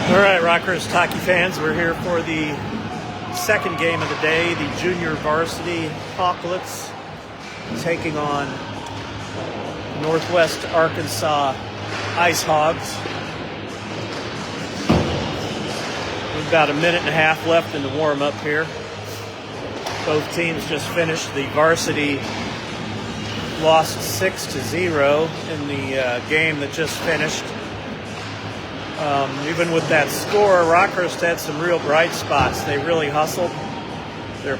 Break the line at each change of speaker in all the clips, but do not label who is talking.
All right, Rockhurst hockey fans, we're here for the second game of the day, the junior varsity Apocalypse taking on Northwest Arkansas Ice Hogs. We've got a minute and a half left in the warm-up here. Both teams just finished. The varsity lost 6-0 in the game that just finished. Even with that score, Rockhurst had some real bright spots. They really hustled. They're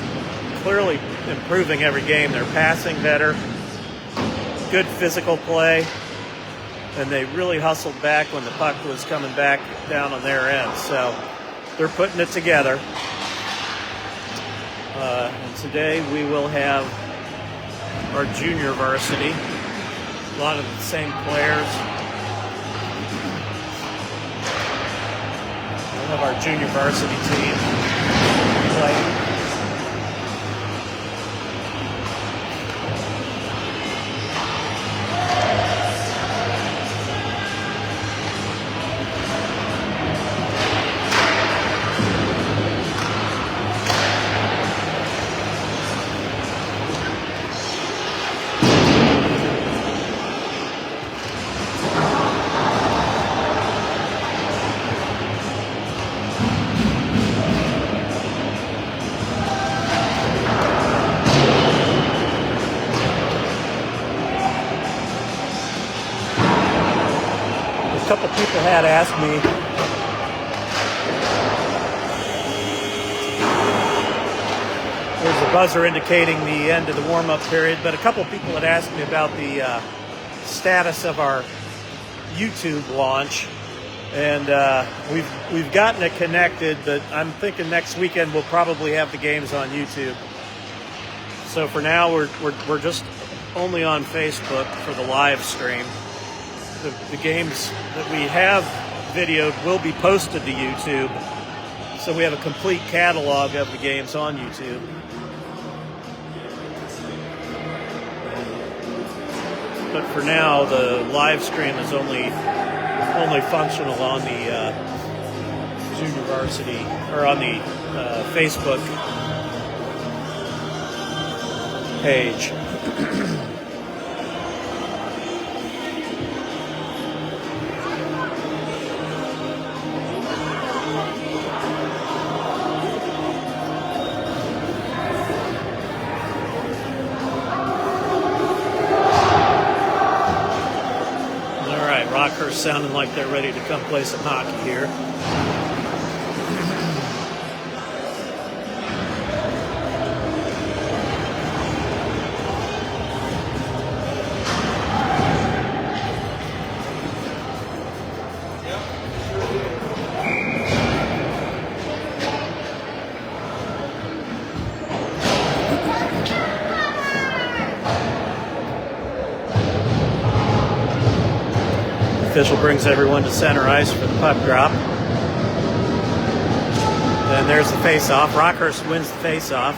clearly improving every game. They're passing better, good physical play, and they really hustled back when the puck was coming back down on their end. So they're putting it together. And today we will have our junior varsity, a lot of the same players. We'll have our junior varsity team playing. A couple people had asked me there's a buzzer indicating the end of the warm-up period, but a couple people had asked me about the status of our YouTube launch, and we've gotten it connected, but I'm thinking next weekend we'll probably have the games on YouTube. So for now we're just only on Facebook for the live stream. The games that we have videoed will be posted to YouTube, so we have a complete catalog of the games on YouTube. But for now, the live stream is only functional on the junior varsity, or on the Facebook page. Rockhurst sounding like they're ready to come play some hockey here. Official brings everyone to center ice for the puck drop. And there's the face-off. Rockhurst wins the face-off,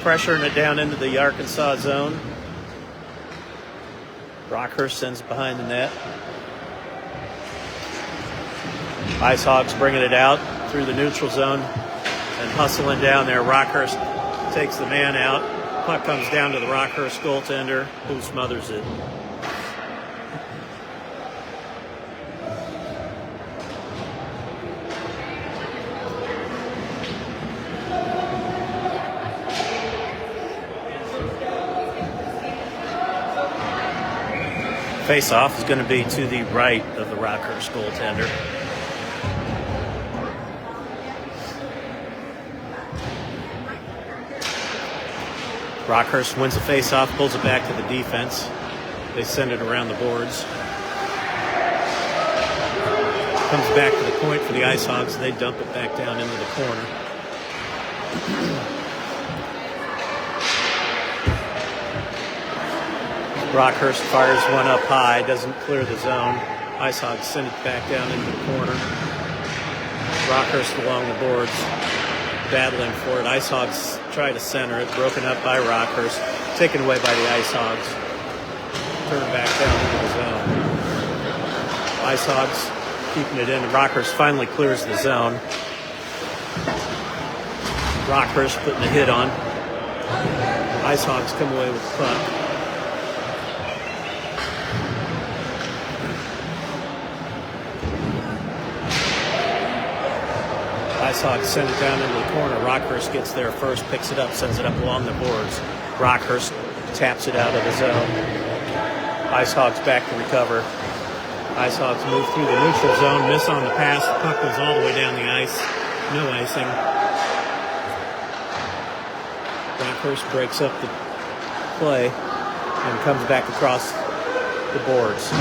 pressuring it down into the Arkansas zone. Rockhurst sends it behind the net. Ice Hogs bringing it out through the neutral zone and hustling down there. Rockhurst takes the man out. Puck comes down to the Rockhurst goaltender, who smothers it. Face-off is going to be to the right of the Rockhurst goaltender. Rockhurst wins the face-off, pulls it back to the defense. They send it around the boards. Comes back to the point for the Ice Hogs, and they dump it back down into the corner. Rockhurst fires one up high, doesn't clear the zone. Ice Hogs send it back down into the corner. Rockhurst along the boards, battling for it. Ice Hogs try to center it, broken up by Rockhurst, taken away by the Ice Hogs. Turned back down into the zone. Ice Hogs keeping it in. Rockhurst finally clears the zone. Rockhurst putting a hit on. Ice Hogs come away with the puck. Ice Hogs send it down into the corner. Rockhurst gets there first, picks it up, sends it up along the boards. Rockhurst taps it out of the zone. Ice Hogs back to recover. Ice Hogs move through the neutral zone, miss on the pass. The puck goes all the way down the ice. No icing. Rockhurst breaks up the play and comes back across the boards.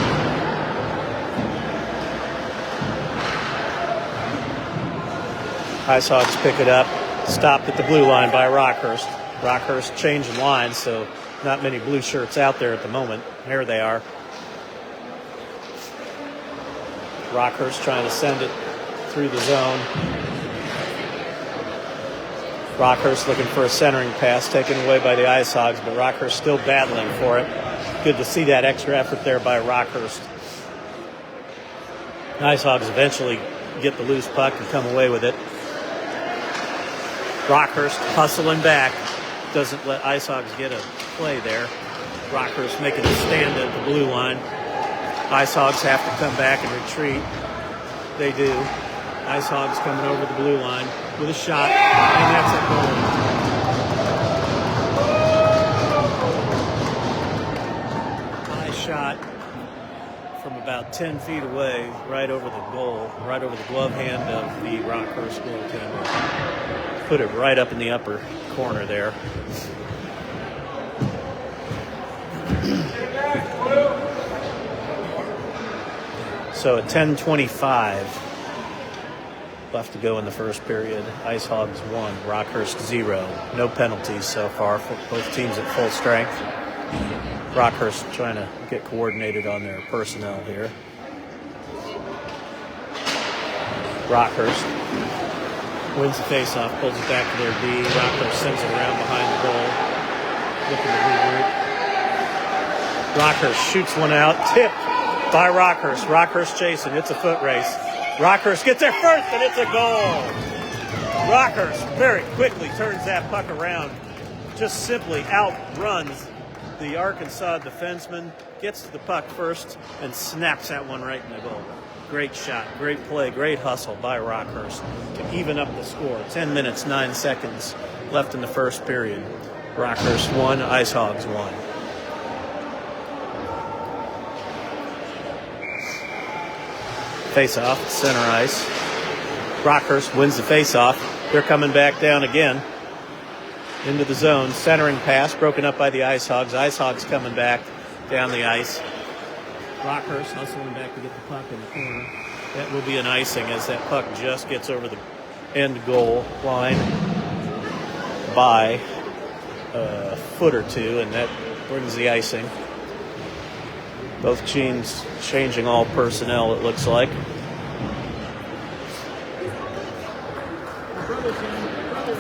Ice Hogs pick it up. Stopped at the blue line by Rockhurst. Rockhurst changing lines, so not many blue shirts out there at the moment. There they are. Rockhurst trying to send it through the zone. Rockhurst looking for a centering pass taken away by the Ice Hogs, but Rockhurst still battling for it. Good to see that extra effort there by Rockhurst. Ice Hogs eventually get the loose puck and come away with it. Rockhurst hustling back. Doesn't let Ice Hogs get a play there. Rockhurst making a stand at the blue line. Ice Hogs have to come back and retreat. They do. Ice Hogs coming over the blue line with a shot, and that's a goal. High shot from about 10 feet away, right over the goal, right over the glove hand of the Rockhurst goaltender. Put it right up in the upper corner there. So at 10:25 left to go in the first period. Ice Hogs 1, Rockhurst 0. No penalties so far for both teams at full strength. Rockhurst trying to get coordinated on their personnel here. Rockhurst wins the faceoff, pulls it back to their D. Rockhurst sends it around behind the goal. Looking to regroup. Rockhurst shoots one out, tipped by Rockhurst. Rockhurst chasing. It's a foot race. Rockhurst gets there first, and it's a goal. Rockhurst very quickly turns that puck around. Just simply outruns the Arkansas defenseman, gets to the puck first, and snaps that one right in the goal. Great shot, great play, great hustle by Rockhurst to even up the score. 10 minutes, 9 seconds left in the first period. Rockhurst 1, Ice Hogs 1. Face-off, center ice. Rockhurst wins the face-off. They're coming back down again into the zone. Centering pass, broken up by the Ice Hogs. Ice Hogs coming back down the ice. Rockhurst hustling back to get the puck in the corner. That will be an icing as that puck just gets over the end goal line by a foot or two, and that brings the icing. Both teams changing all personnel, it looks like.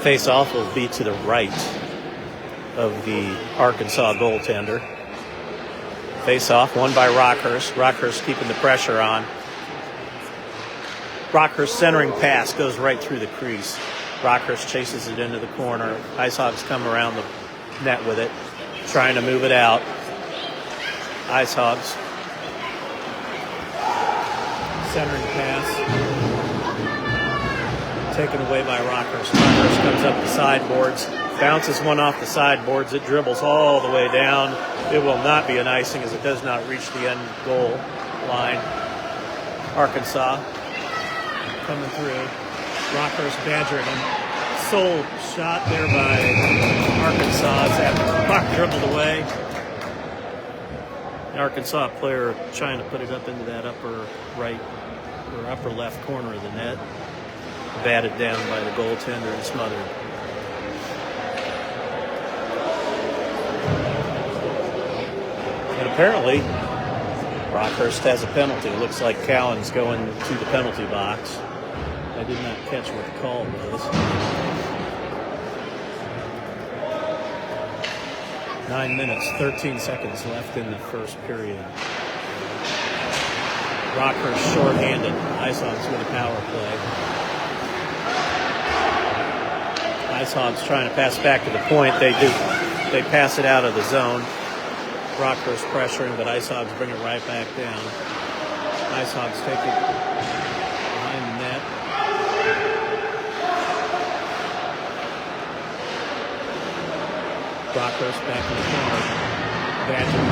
Face-off will be to the right of the Arkansas goaltender. Face-off, won by Rockhurst. Rockhurst keeping the pressure on. Rockhurst centering pass goes right through the crease. Rockhurst chases it into the corner. Ice Hogs come around the net with it, trying to move it out. Ice Hogs. Centering pass. Taken away by Rockhurst. Rockhurst comes up the sideboards. Bounces one off the sideboards. It dribbles all the way down. It will not be an icing as it does not reach the end goal line. Arkansas coming through. Rockhurst badgering him. Sole shot there by Arkansas as that puck dribbled away. The Arkansas player trying to put it up into that upper right or upper left corner of the net. Batted down by the goaltender and smothered. And apparently, Rockhurst has a penalty. It looks like Cowan's going to the penalty box. I did not catch what the call was. 9 minutes, 13 seconds left in the first period. Rockhurst short-handed. Ice Hogs with a power play. Ice Hogs trying to pass back to the point. They pass it out of the zone. Rockhurst pressuring, but Ice Hogs bring it right back down. Ice Hogs take it behind the net. Rockhurst back in the corner. Badger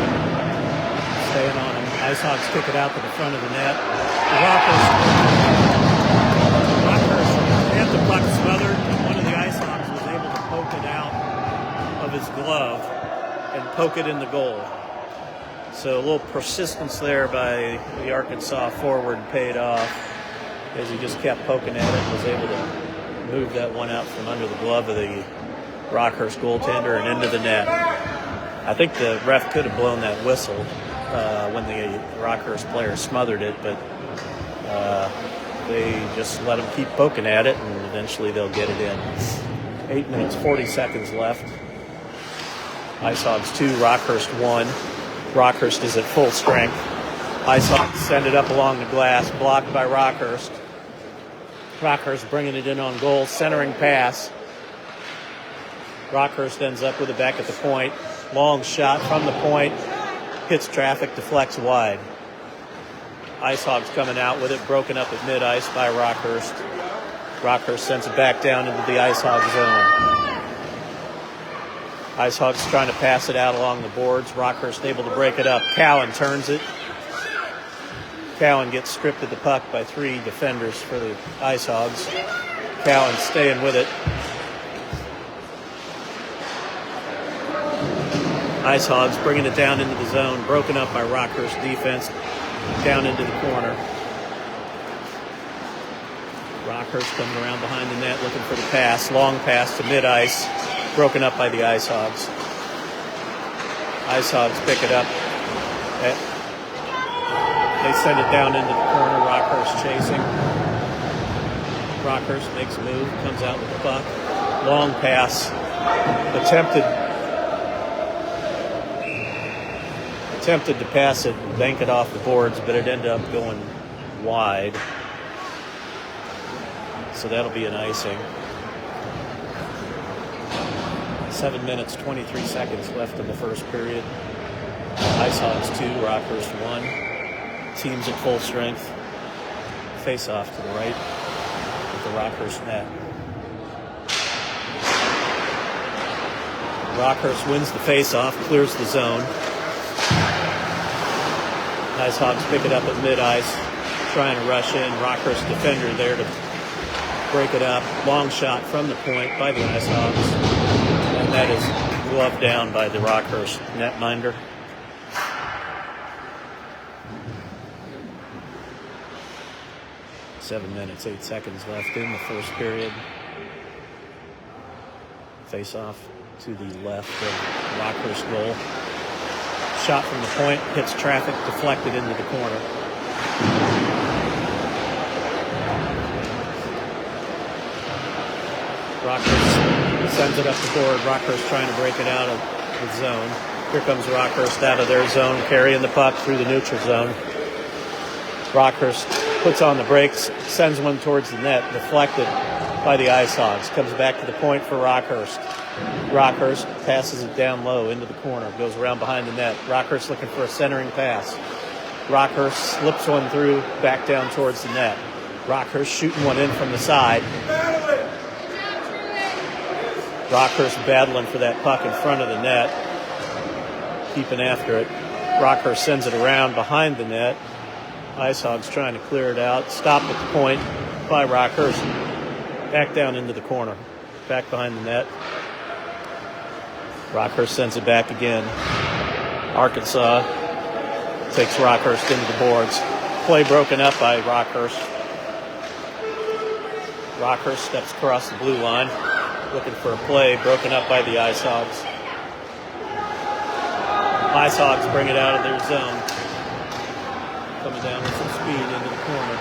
staying on him. Ice Hogs kick it out to the front of the net. Rockhurst had the puck smothered, and one of the Ice Hogs was able to poke it out of his glove and poke it in the goal. So a little persistence there by the Arkansas forward paid off as he just kept poking at it and was able to move that one out from under the glove of the Rockhurst goaltender and into the net. I think the ref could have blown that whistle when the Rockhurst player smothered it, but they just let him keep poking at it, and eventually they'll get it in. 8 minutes, 40 seconds left. Ice Hogs 2, Rockhurst 1. Rockhurst is at full strength. Ice Hogs send it up along the glass, blocked by Rockhurst. Rockhurst bringing it in on goal, centering pass. Rockhurst ends up with it back at the point. Long shot from the point, hits traffic, deflects wide. Ice Hogs coming out with it, broken up at mid-ice by Rockhurst. Rockhurst sends it back down into the Ice Hog zone. Ice Hogs trying to pass it out along the boards. Rockhurst able to break it up. Cowan turns it. Cowan gets stripped of the puck by 3 defenders for the Ice Hogs. Cowan staying with it. Ice Hogs bringing it down into the zone. Broken up by Rockhurst defense. Down into the corner. Rockhurst coming around behind the net looking for the pass. Long pass to mid-ice. Broken up by the Ice Hogs. Ice Hogs pick it up. They send it down into the corner. Rockhurst chasing. Rockhurst makes a move, comes out with the puck. Long pass. Attempted to pass it and bank it off the boards, but it ended up going wide. So that'll be an icing. 7 minutes, 23 seconds left in the first period. Ice Hogs 2, Rockhurst 1. Teams at full strength. Face off to the right with the Rockhurst net. Rockhurst wins the face off, clears the zone. Ice Hogs pick it up at mid-ice, trying to rush in. Rockhurst defender there to break it up. Long shot from the point by the Ice Hogs. And that is gloved down by the Rockhurst netminder. Seven minutes, 8 seconds left in the first period. Face off to the left of Rockhurst goal. Shot from the point, hits traffic, deflected into the corner. Rockhurst sends it up the board. Rockhurst trying to break it out of the zone. Here comes Rockhurst out of their zone, carrying the puck through the neutral zone. Rockhurst puts on the brakes, sends one towards the net, deflected by the Ice Hogs. Comes back to the point for Rockhurst. Rockhurst passes it down low into the corner, goes around behind the net. Rockhurst looking for a centering pass. Rockhurst slips one through, back down towards the net. Rockhurst shooting one in from the side. Rockhurst battling for that puck in front of the net, keeping after it. Rockhurst sends it around behind the net. Ice Hogs trying to clear it out. Stopped at the point by Rockhurst. Back down into the corner. Back behind the net. Rockhurst sends it back again. Arkansas takes Rockhurst into the boards. Play broken up by Rockhurst. Rockhurst steps across the blue line, looking for a play, broken up by the Ice Hogs. Ice Hogs bring it out of their zone. Coming down with some speed into the corner.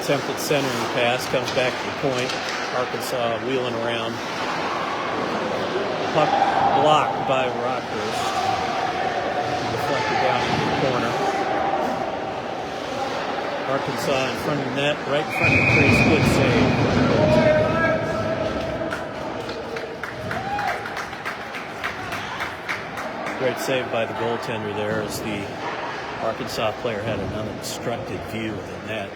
Attempted centering pass, comes back to the point. Arkansas wheeling around. Puck blocked by Rockhurst. Arkansas in front of the net, right in front of the crease. Good save. Great save by the goaltender there as the Arkansas player had an unobstructed view of the net.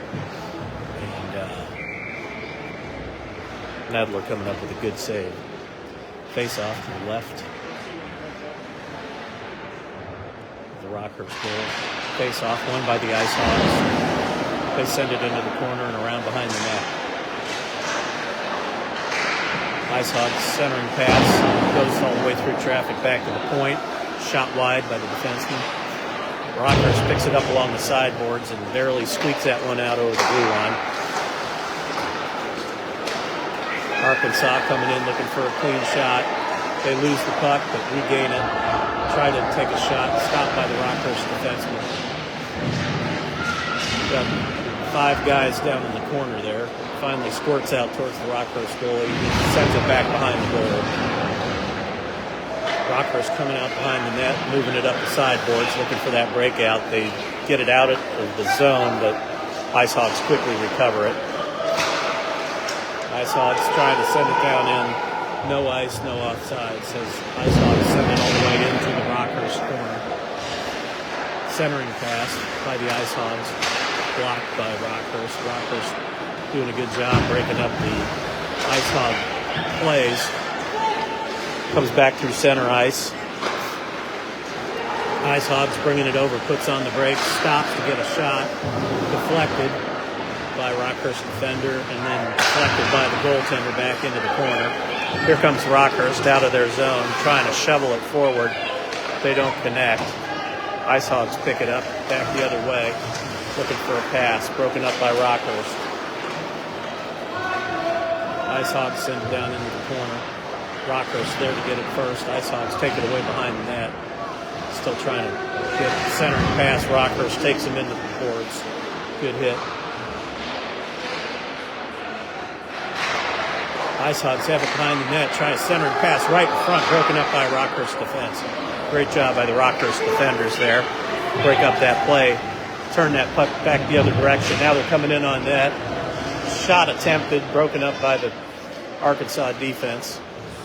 And Nadler coming up with a good save. Face off to the left. The Rockhurst goal. Face off, won by the Ice Hogs. They send it into the corner and around behind the net. Ice Hogs centering pass. Goes all the way through traffic back to the point. Shot wide by the defenseman. Rockhurst picks it up along the sideboards and barely squeaks that one out over the blue line. Arkansas coming in looking for a clean shot. They lose the puck but regain it. Try to take a shot. Stopped by the Rockhurst defenseman. Got 5 guys down in the corner there. Finally squirts out towards the Rockhurst goalie. Sends it back behind the goal. Rockhurst coming out behind the net, moving it up the sideboards, looking for that breakout. They get it out of the zone, but Ice Hogs quickly recover it. Ice Hogs trying to send it down in. No ice, no offside. Says Ice Hogs send it all the way into the Rockhurst corner. Centering pass by the Ice Hogs, blocked by Rockhurst. Rockhurst doing a good job breaking up the Ice Hog plays. Comes back through center ice. Ice Hogs bringing it over, puts on the brakes, stops to get a shot. Deflected by Rockhurst defender and then deflected by the goaltender back into the corner. Here comes Rockhurst out of their zone, trying to shovel it forward. They don't connect. Ice Hogs pick it up, back the other way, looking for a pass, broken up by Rockhurst. Ice Hogs send it down into the corner. Rockhurst there to get it first. Ice Hogs take it away behind the net. Still trying to get the centering pass. Rockhurst takes him into the boards. Good hit. Ice Hogs have it behind the net. Try a centering pass right in front. Broken up by Rockhurst defense. Great job by the Rockhurst defenders there. Break up that play. Turn that puck back the other direction. Now they're coming in on net. Shot attempted. Broken up by the Arkansas defense.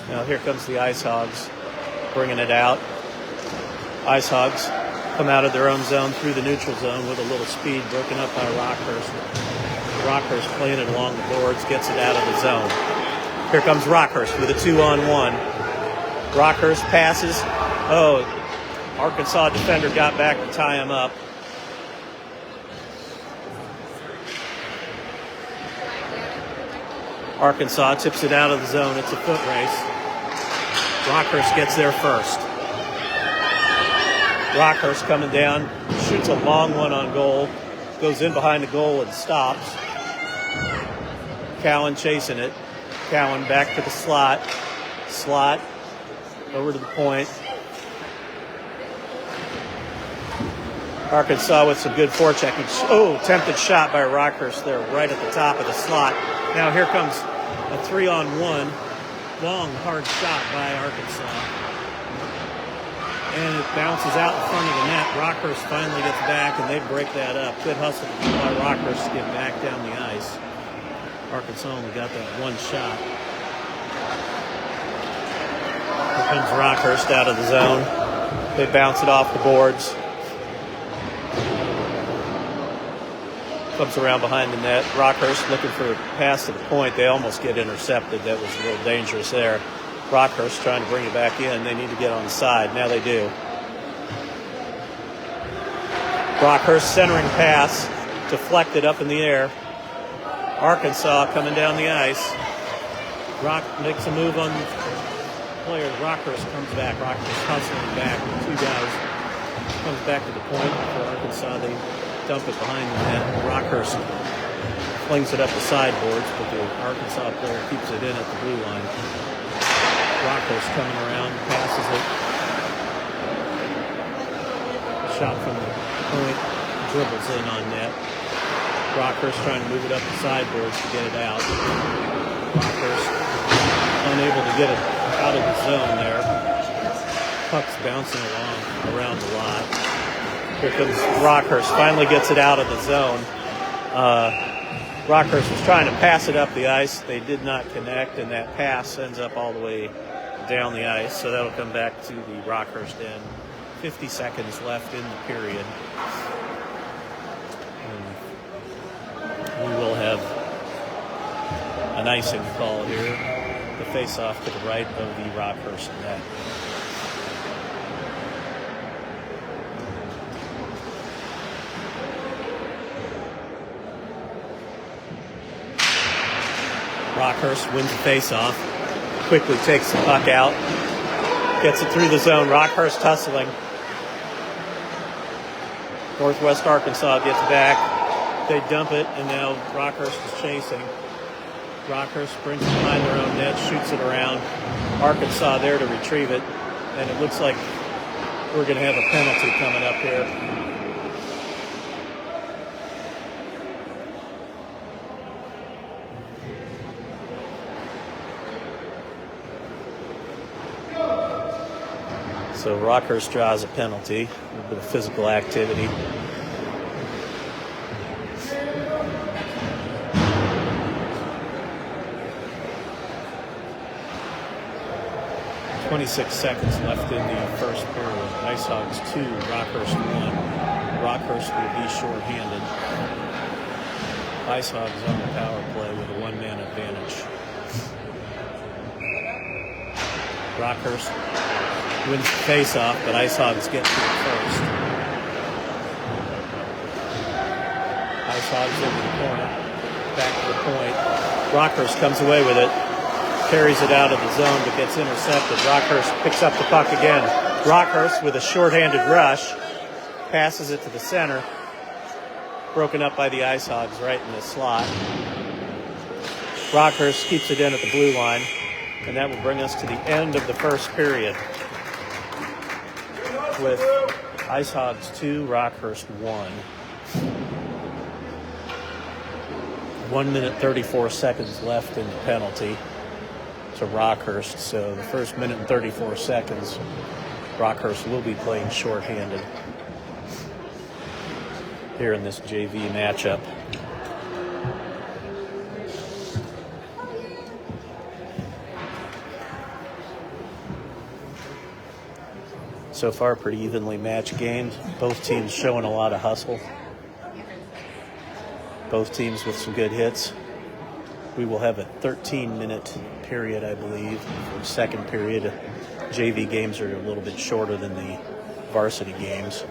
Now here comes the Ice Hogs bringing it out. Ice Hogs come out of their own zone through the neutral zone with a little speed, broken up by Rockhurst. Rockhurst playing it along the boards, gets it out of the zone. Here comes Rockhurst with a 2-on-1. Rockhurst passes. Oh, Arkansas defender got back to tie him up. Arkansas tips it out of the zone. It's a foot race. Rockhurst gets there first. Rockhurst coming down, shoots a long one on goal, goes in behind the goal and stops. Cowan chasing it. Cowan back to the slot. Slot over to the point. Arkansas with some good forechecking. Oh, tempted shot by Rockhurst there right at the top of the slot. Now here comes a 3-on-1. Long, hard shot by Arkansas. And it bounces out in front of the net. Rockhurst finally gets back, and they break that up. Good hustle by Rockhurst to get back down the ice. Arkansas only got that one shot. Here comes Rockhurst out of the zone. They bounce it off the boards. Comes around behind the net. Rockhurst looking for a pass to the point. They almost get intercepted. That was a little dangerous there. Rockhurst trying to bring it back in. They need to get on the side. Now they do. Rockhurst centering pass. Deflected up in the air. Arkansas coming down the ice. Rock makes a move on the player. Rockhurst comes back. Rockhurst hustling back. 2 guys. Comes back to the point for Arkansas. They dump it behind the net. Rockhurst flings it up the sideboards, but the Arkansas player keeps it in at the blue line. Rockhurst coming around, passes it. Shot from the point, dribbles in on net. Rockhurst trying to move it up the sideboards to get it out. Rockhurst unable to get it out of the zone there. Puck's bouncing along around the lot. Here comes Rockhurst, finally gets it out of the zone. Rockhurst was trying to pass it up the ice. They did not connect, and that pass ends up all the way down the ice. So that'll come back to the Rockhurst end. 50 seconds left in the period. And we will have an icing call here. The face-off to the right of the Rockhurst net. Rockhurst wins the face-off, quickly takes the puck out, gets it through the zone. Rockhurst hustling. Northwest Arkansas gets back. They dump it, and now Rockhurst is chasing. Rockhurst sprints behind their own net, shoots it around. Arkansas there to retrieve it, and it looks like we're going to have a penalty coming up here. So Rockhurst draws a penalty, a little bit of physical activity. "26 seconds left in the first period. Ice Hogs 2, Rockhurst 1. Rockhurst will be shorthanded. Ice Hogs on the power play with a one-man advantage. Rockhurst wins the face-off, but Ice Hogs get to it first. Ice Hogs into the corner, back to the point. Rockhurst comes away with it, carries it out of the zone, but gets intercepted. Rockhurst picks up the puck again. Rockhurst with a shorthanded rush, passes it to the center, broken up by the Ice Hogs right in the slot. Rockhurst keeps it in at the blue line, and that will bring us to the end of the first period, with Ice Hogs 2, Rockhurst 1. 1 minute 34 seconds left in the penalty to Rockhurst. So the first minute and 34 seconds, Rockhurst will be playing shorthanded here in this JV matchup. So far, pretty evenly matched games. Both teams showing a lot of hustle. Both teams with some good hits. We will have a 13-minute period, I believe, for the second period. JV games are a little bit shorter than the varsity games.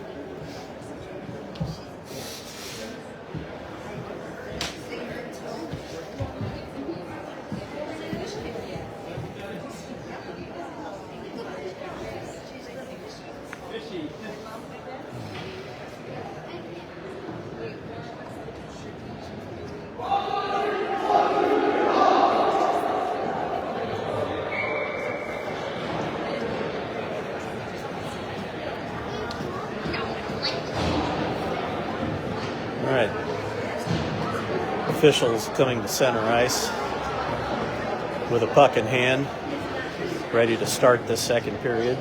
Officials coming to center ice with a puck in hand, ready to start this second period.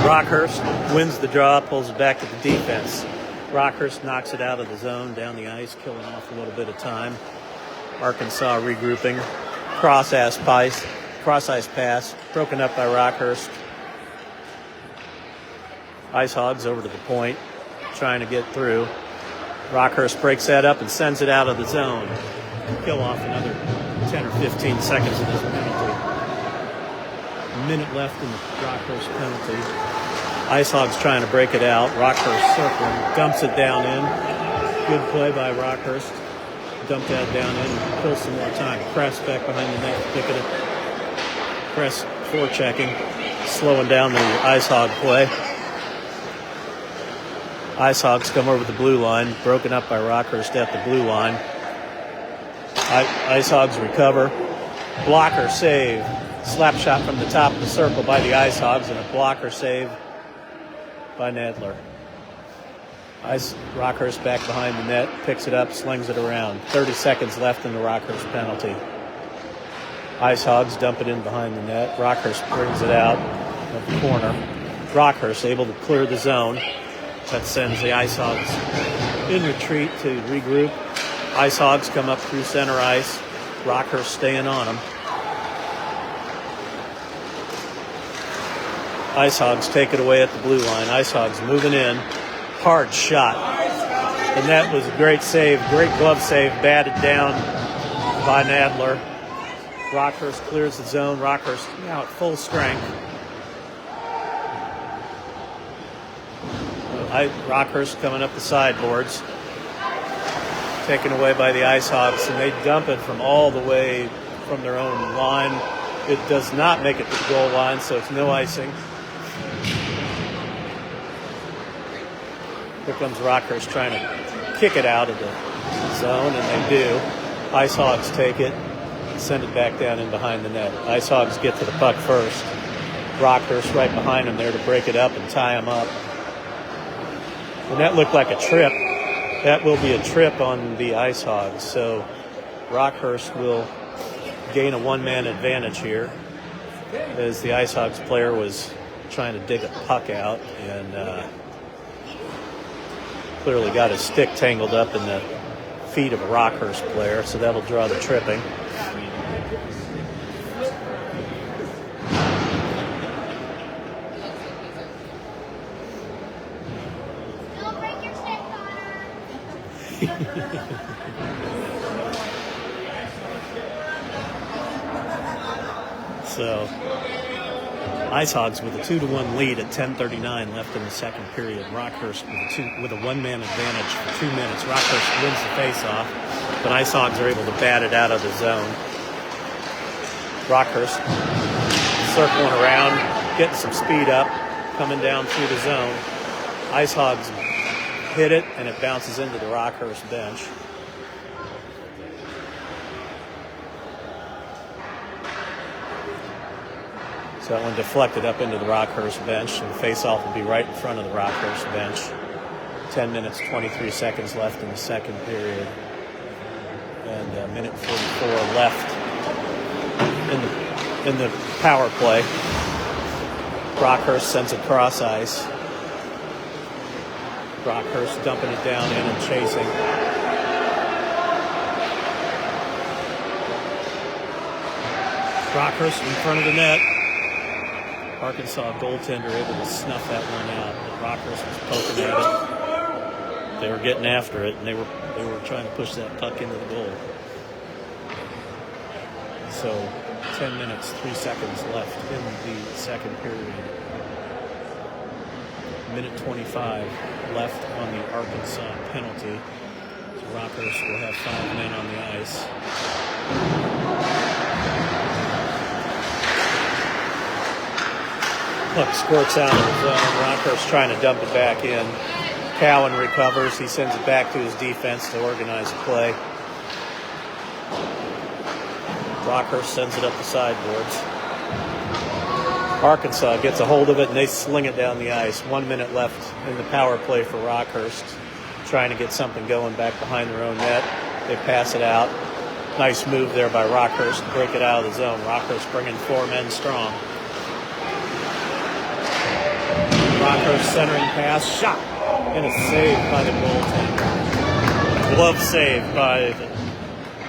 Rockhurst wins the draw, pulls it back to the defense. Rockhurst knocks it out of the zone, down the ice, killing off a little bit of time. Arkansas regrouping. Cross-ice pass, broken up by Rockhurst. Ice Hogs over to the point, trying to get through. Rockhurst breaks that up and sends it out of the zone. Kill off another 10 or 15 seconds of this penalty. A minute left in the Rockhurst penalty. Ice Hogs trying to break it out. Rockhurst circling, dumps it down in. Good play by Rockhurst. Dump that down in, kill some more time. Press back behind the net, pick it up. Press forechecking, slowing down the Ice Hog play. Ice Hogs come over the blue line, broken up by Rockhurst at the blue line. Ice Hogs recover. Blocker save. Slap shot from the top of the circle by the Ice Hogs, and a blocker save by Nadler. Rockhurst back behind the net, picks it up, slings it around. 30 seconds left in the Rockhurst penalty. Ice Hogs dump it in behind the net. Rockhurst brings it out of the corner. Rockhurst able to clear the zone. That sends the Ice Hogs in retreat to regroup. Ice Hogs come up through center ice. Rockhurst staying on them. Ice Hogs take it away at the blue line. Ice Hogs moving in. Hard shot. And that was a great save. Great glove save. Batted down by Nadler. Rockhurst clears the zone. Rockhurst now at full strength. Rockhurst coming up the sideboards. Taken away by the Ice Hogs, and they dump it from all the way from their own line. It does not make it to the goal line, so it's no icing. Here comes Rockhurst trying to kick it out of the zone, and they do. Ice Hogs take it, send it back down in behind the net. Ice Hogs get to the puck first. Rockhurst right behind them there to break it up and tie them up. And that looked like a trip. That will be a trip on the Ice Hogs. So Rockhurst will gain a one-man advantage here as the Ice Hogs player was trying to dig a puck out and clearly got his stick tangled up in the feet of a Rockhurst player, so that'll draw the tripping. So, Ice Hogs with a 2-1 lead at 10:39 left in the second period. Rockhurst with a one-man advantage for 2 minutes. Rockhurst wins the face-off, but Ice Hogs are able to bat it out of the zone. Rockhurst circling around, getting some speed up, coming down through the zone. Ice Hogs hit it, and it bounces into the Rockhurst bench. So that one deflected up into the Rockhurst bench, and the face-off will be right in front of the Rockhurst bench. 10 minutes, 23 seconds left in the second period. And a minute 44 left in the power play. Rockhurst sends it cross ice. Rockhurst dumping it down in and chasing. Rockhurst in front of the net. Arkansas goaltender able to snuff that one out. But Rockhurst was poking at it. They were getting after it, and they were trying to push that puck into the goal. So 10 minutes, 3 seconds left in the second period. Minute 25 left on the Arkansas penalty. So Rockhurst will have 5 men on the ice. Puck squirts out of the zone. Rockhurst trying to dump it back in. Cowan recovers. He sends it back to his defense to organize the play. Rockhurst sends it up the sideboards. Arkansas gets a hold of it, and they sling it down the ice. 1 minute left in the power play for Rockhurst. Trying to get something going back behind their own net. They pass it out. Nice move there by Rockhurst to break it out of the zone. Rockhurst bringing 4 men strong. Rockhurst centering pass, shot, and a save by the goaltender. Glove save by the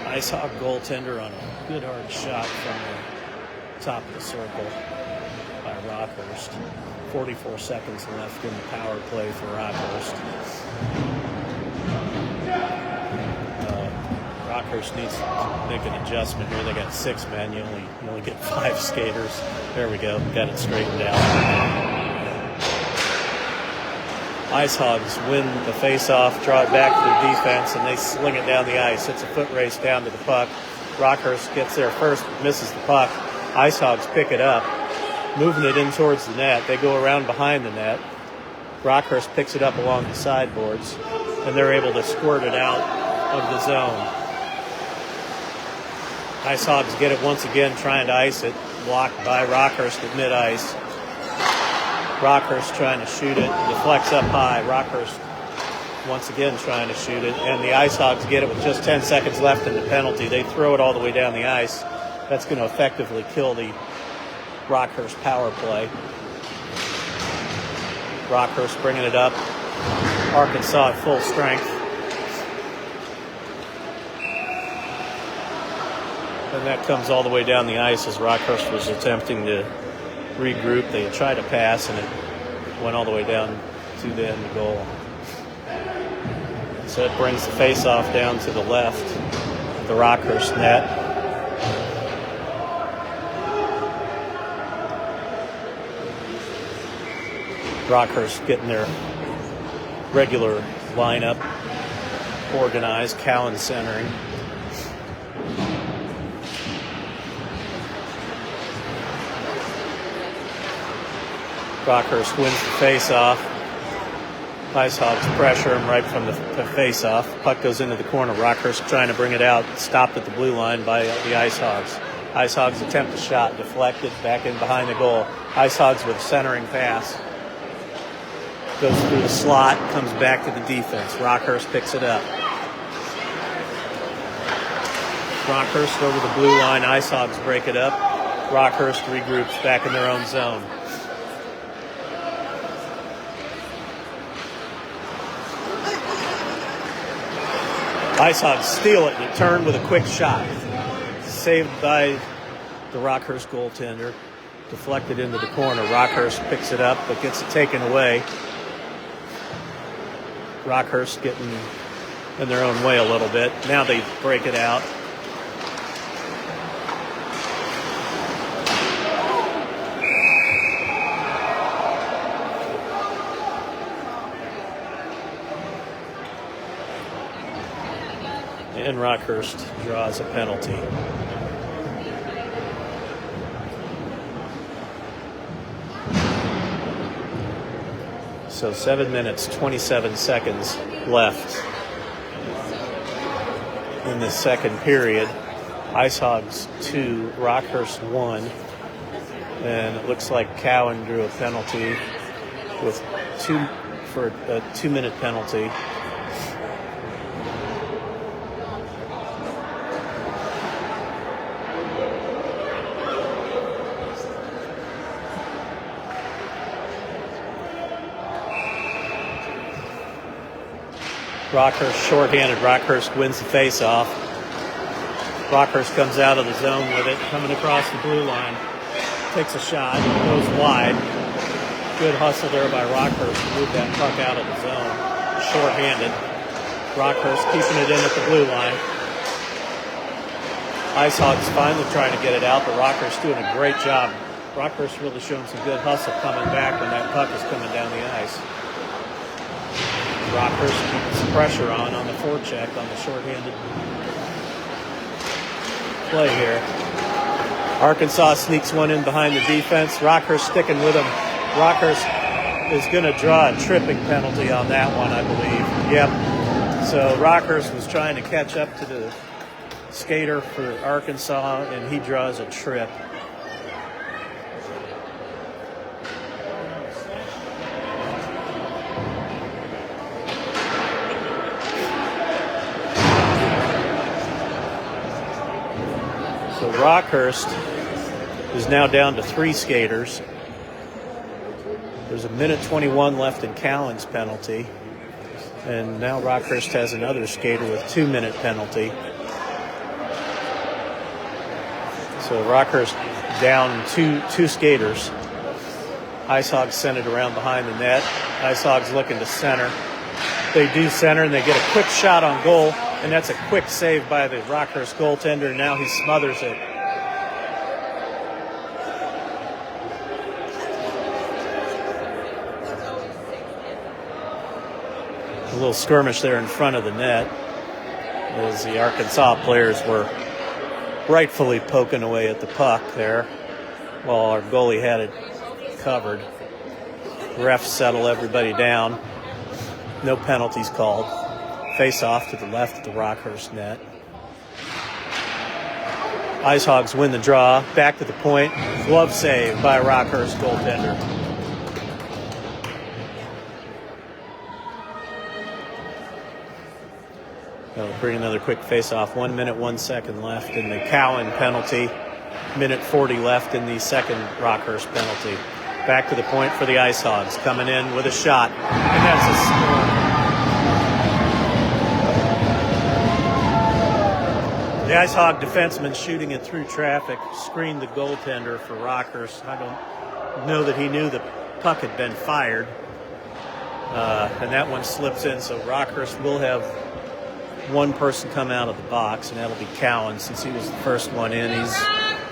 Ice Hog goaltender on a good hard shot from the top of the circle by Rockhurst. 44 seconds left in the power play for Rockhurst. Rockhurst needs to make an adjustment here. They got 6 men. You only get 5 skaters. There we go. Got it straightened out. Ice Hogs win the face-off, draw it back to their defense, and they sling it down the ice. It's a foot race down to the puck. Rockhurst gets there first, misses the puck. Ice Hogs pick it up, moving it in towards the net. They go around behind the net. Rockhurst picks it up along the sideboards, and they're able to squirt it out of the zone. Ice Hogs get it once again, trying to ice it. Blocked by Rockhurst at mid-ice. Rockhurst trying to shoot it, deflects up high. Rockhurst once again trying to shoot it, and the Ice Hogs get it with just 10 seconds left in the penalty. They throw it all the way down the ice. That's going to effectively kill the Rockhurst power play. Rockhurst bringing it up. Arkansas at full strength. And that comes all the way down the ice as Rockhurst was attempting to regroup. They had tried to pass, and it went all the way down to the end of the goal. So it brings the face-off down to the left of the Rockhurst net. Rockhurst getting their regular lineup organized. Cowan centering. Rockhurst wins the face-off. Ice Hogs pressure him right from the face-off. Puck goes into the corner. Rockhurst trying to bring it out. Stopped at the blue line by the Ice Hogs. Ice Hogs attempt a shot. Deflected. Back in behind the goal. Ice Hogs with a centering pass. Goes through the slot. Comes back to the defense. Rockhurst picks it up. Rockhurst over the blue line. Ice Hogs break it up. Rockhurst regroups back in their own zone. Ice Hogs steal it and turn with a quick shot. Saved by the Rockhurst goaltender. Deflected into the corner. Rockhurst picks it up but gets it taken away. Rockhurst getting in their own way a little bit. Now they break it out. And Rockhurst draws a penalty. So 7 minutes, 27 seconds left in the second period. Ice Hogs 2, Rockhurst 1. And it looks like Cowan drew a penalty for a 2-minute penalty. Rockhurst shorthanded. Rockhurst wins the face-off. Rockhurst comes out of the zone with it, coming across the blue line. Takes a shot, goes wide. Good hustle there by Rockhurst to move that puck out of the zone. Shorthanded. Rockhurst keeping it in at the blue line. Ice Hogs finally trying to get it out, but Rockhurst doing a great job. Rockhurst really showing some good hustle coming back when that puck is coming down the ice. Rockhurst keeping some pressure on the forecheck on the shorthanded play here. Arkansas sneaks one in behind the defense. Rockhurst sticking with him. Rockhurst is going to draw a tripping penalty on that one, I believe. Yep. So Rockhurst was trying to catch up to the skater for Arkansas, and he draws a trip. So Rockhurst is now down to 3 skaters. There's a minute 21 left in Cowan's penalty. And now Rockhurst has another skater with 2-minute penalty. So Rockhurst down two skaters. Ice Hogs send it around behind the net. Ice Hogs looking to center. They do center, and they get a quick shot on goal. And that's a quick save by the Rockhurst goaltender. Now he smothers it. A little skirmish there in front of the net as the Arkansas players were rightfully poking away at the puck there while our goalie had it covered. Refs settle everybody down. No penalties called. Face off to the left of the Rockhurst net. Ice Hogs win the draw. Back to the point. Glove save by Rockhurst goaltender. They'll bring another quick face-off. 1 minute, 1 second left in the Cowan penalty. Minute 40 left in the second Rockhurst penalty. Back to the point for the Ice Hogs, coming in with a shot, and that's a score. The Ice Hog defenseman shooting it through traffic screened the goaltender for Rockhurst. I don't know that he knew the puck had been fired, and that one slips in, so Rockhurst will have one person come out of the box, and that'll be Cowan, since he was the first one in. He's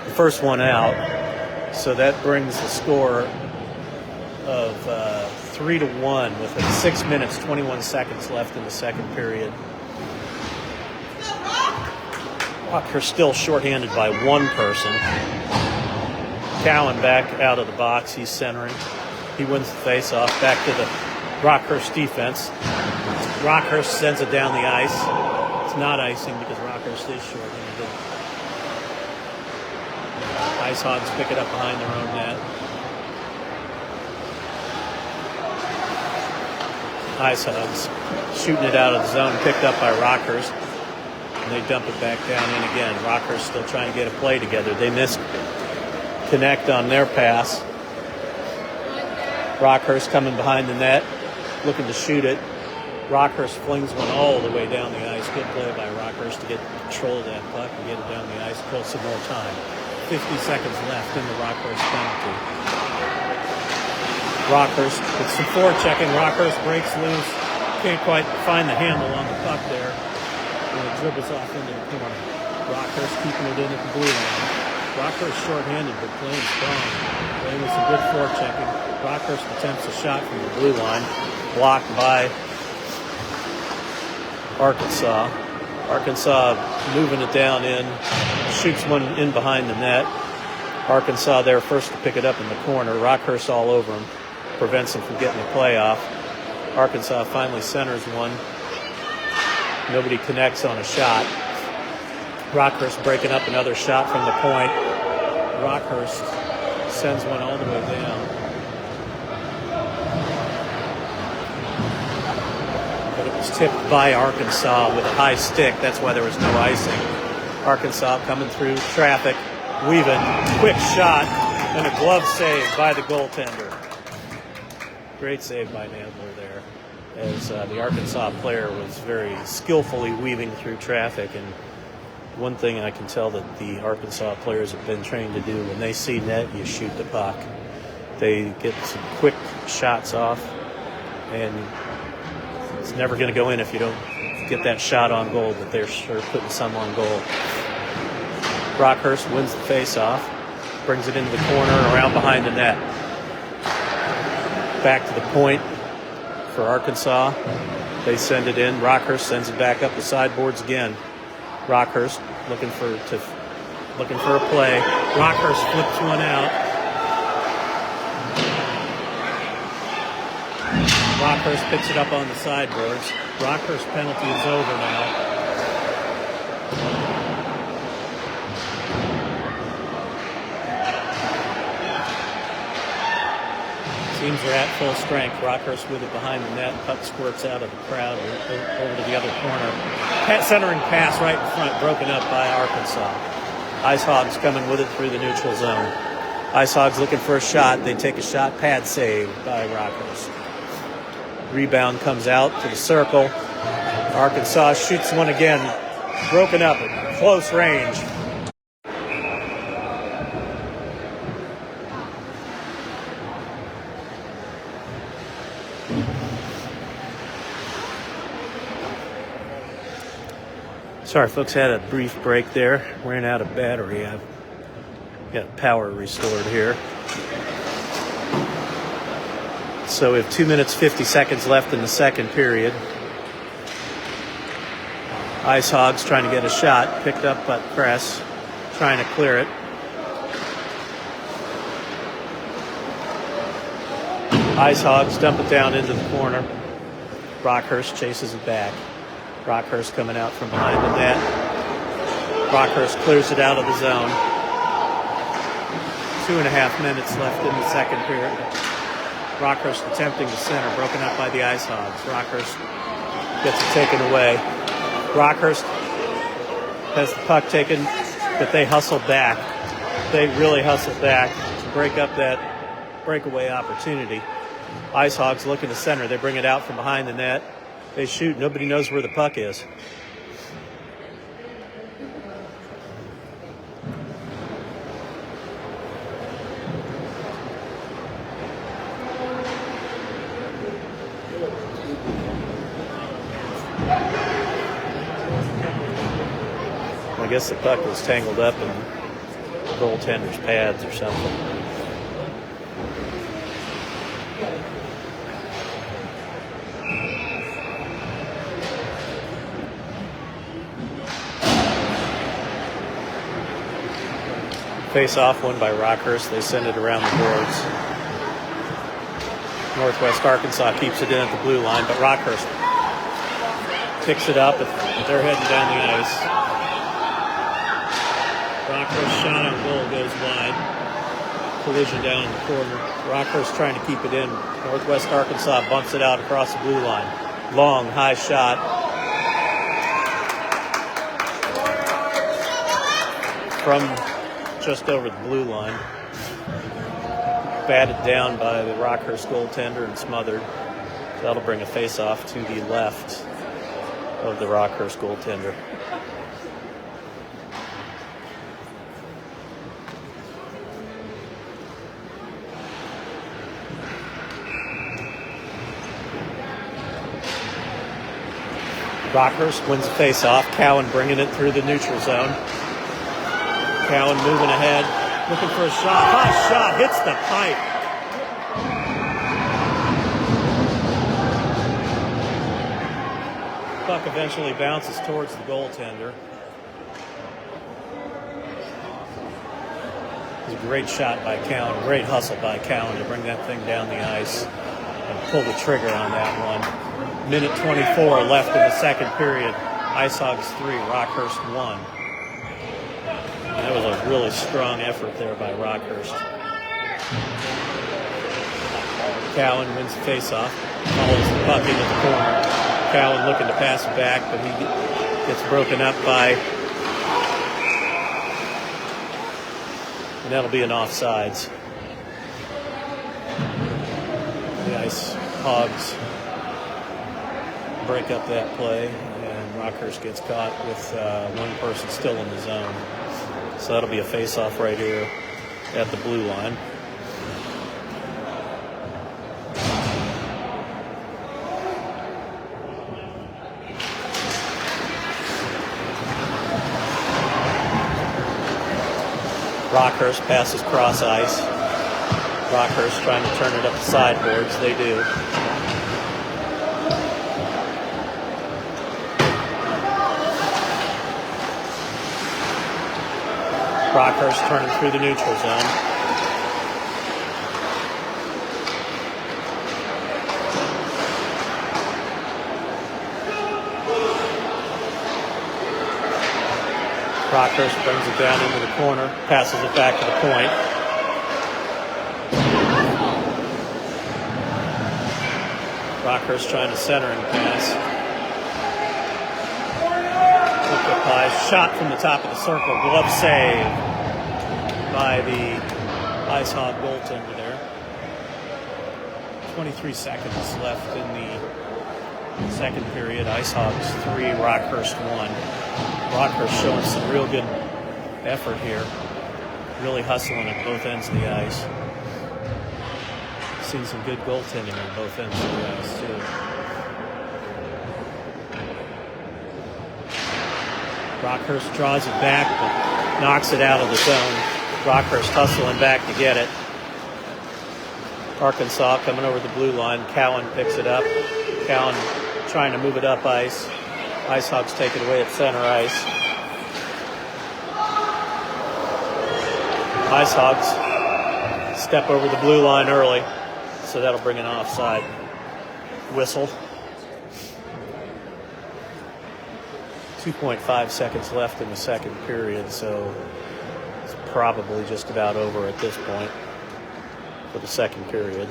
the first one out. So that brings the score of 3-1 with 6 minutes, 21 seconds left in the second period. Rockhurst still shorthanded by one person. Cowan back out of the box. He's centering. He wins the faceoff. Back to the Rockhurst defense. Rockhurst sends it down the ice. It's not icing because Rockhurst is shorthanded. Ice Hogs pick it up behind their own net. Ice Hogs shooting it out of the zone, picked up by Rockhurst. And they dump it back down in again. Rockhurst still trying to get a play together. They missed connect on their pass. Rockhurst coming behind the net, looking to shoot it. Rockhurst flings one all the way down the ice. Good play by Rockhurst to get control of that puck and get it down the ice. Kill some more time. 50 seconds left in the Rockhurst penalty. Rockhurst with some forechecking. Rockhurst breaks loose. Can't quite find the handle on the puck there. And it dribbles off into the corner. Rockhurst keeping it in at the blue line. Rockhurst shorthanded but playing strong. Playing with some good forechecking. Rockhurst attempts a shot from the blue line. Blocked by Arkansas. Arkansas moving it down in. Shoots one in behind the net. Arkansas there first to pick it up in the corner. Rockhurst all over him. Prevents him from getting a play off. Arkansas finally centers one. Nobody connects on a shot. Rockhurst breaking up another shot from the point. Rockhurst sends one all the way down. But it was tipped by Arkansas with a high stick. That's why there was no icing. Arkansas coming through traffic, weaving, quick shot, and a glove save by the goaltender. Great save by Nandler there, as the Arkansas player was very skillfully weaving through traffic. And one thing I can tell that the Arkansas players have been trained to do, when they see net, you shoot the puck. They get some quick shots off, and it's never going to go in if you don't get that shot on goal, but they're sure putting some on goal. Rockhurst wins the face-off, brings it into the corner and around behind the net. Back to the point for Arkansas. They send it in. Rockhurst sends it back up the sideboards again. Rockhurst looking for a play. Rockhurst flips one out. Rockhurst picks it up on the sideboards. Rockhurst penalty is over now. Teams are at full strength. Rockhurst with it behind the net. Puck squirts out of the crowd over to the other corner. Centering pass right in front, broken up by Arkansas. Ice Hogs coming with it through the neutral zone. Ice Hogs looking for a shot. They take a shot. Pad save by Rockhurst. Rebound comes out to the circle. Arkansas shoots one again. Broken up at close range. Sorry, folks, had a brief break there. Ran out of battery. I've got power restored here. So we have 2 minutes, 50 seconds left in the second period. Ice Hogs trying to get a shot. Picked up by Kress, trying to clear it. Ice Hogs dump it down into the corner. Rockhurst chases it back. Rockhurst coming out from behind the net. Rockhurst clears it out of the zone. 2.5 minutes left in the second period. Rockhurst attempting to center, broken up by the Ice Hogs. Rockhurst gets it taken away. Rockhurst has the puck taken, but they hustled back. They really hustled back to break up that breakaway opportunity. Ice Hogs looking to center. They bring it out from behind the net. They shoot. Nobody knows where the puck is. I guess the puck was tangled up in the goaltender's pads or something. Face-off won by Rockhurst. They send it around the boards. Northwest Arkansas keeps it in at the blue line, but Rockhurst picks it up, and they're heading down the ice. Rockhurst shot on goal goes wide. Collision down in the corner. Rockhurst trying to keep it in. Northwest Arkansas bumps it out across the blue line. Long, high shot. From just over the blue line. Batted down by the Rockhurst goaltender and smothered. That'll bring a face-off to the left of the Rockhurst goaltender. Rockhurst wins the face-off. Cowan bringing it through the neutral zone. Cowan moving ahead, looking for a shot. High shot, hits the pipe. Puck eventually bounces towards the goaltender. It was a great shot by Cowan, great hustle by Cowan to bring that thing down the ice and pull the trigger on that one. Minute 24 left in the second period. Ice Hogs 3, Rockhurst 1. And that was a really strong effort there by Rockhurst. Cowan wins the faceoff, follows the puck into the corner. Cowan looking to pass it back, but he gets broken up by, and that'll be an offsides. The Ice Hogs break up that play, and Rockhurst gets caught with one person still in the zone. So that'll be a face-off right here at the blue line. Rockhurst passes cross ice. Rockhurst trying to turn it up the sideboards. They do. Rockhurst turning through the neutral zone. Rockhurst brings it down into the corner, passes it back to the point. Rockhurst trying to center and pass. Shot from the top of the circle. Glove save by the Ice Hog goaltender there. 23 seconds left in the second period. Ice Hogs 3, Rockhurst 1. Rockhurst showing some real good effort here. Really hustling at both ends of the ice. Seen some good goaltending on both ends of the ice too. Rockhurst draws it back, but knocks it out of the zone. Rockhurst hustling back to get it. Arkansas coming over the blue line. Cowan picks it up. Cowan trying to move it up ice. Ice Hogs take it away at center ice. Ice Hogs step over the blue line early, so that'll bring an offside whistle. 2.5 seconds left in the second period, so it's probably just about over at this point for the second period.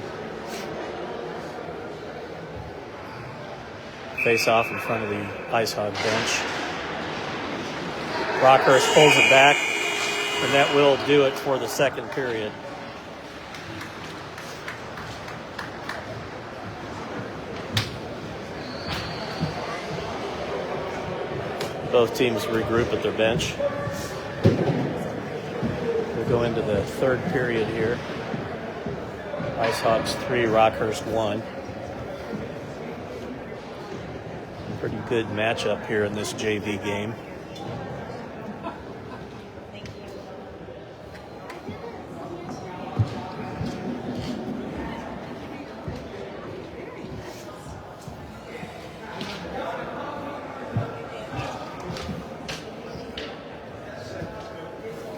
Face off in front of the Ice Hog bench. Rockhurst pulls it back, and that will do it for the second period. Both teams regroup at their bench. We'll go into the third period here. Ice Hogs 3, Rockhurst 1. Pretty good matchup here in this JV game.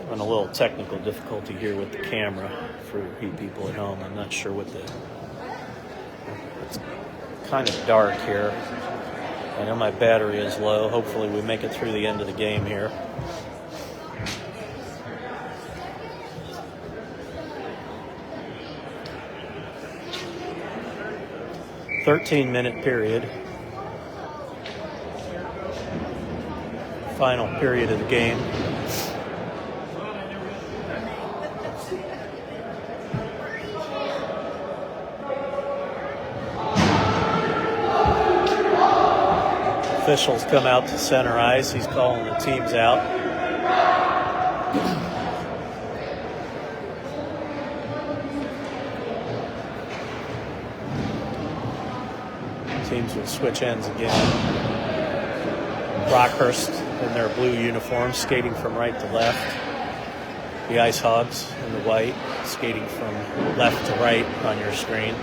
On a little technical difficulty here with the camera for you people at home. I'm not sure what it's kind of dark here. I know my battery is low. Hopefully we make it through the end of the game here. "13-minute period. Final period of the game. Officials come out to center ice. He's calling the teams out. Teams will switch ends again. Rockhurst in their blue uniforms, skating from right to left. The Ice Hogs in the white, skating from left to right on your screen.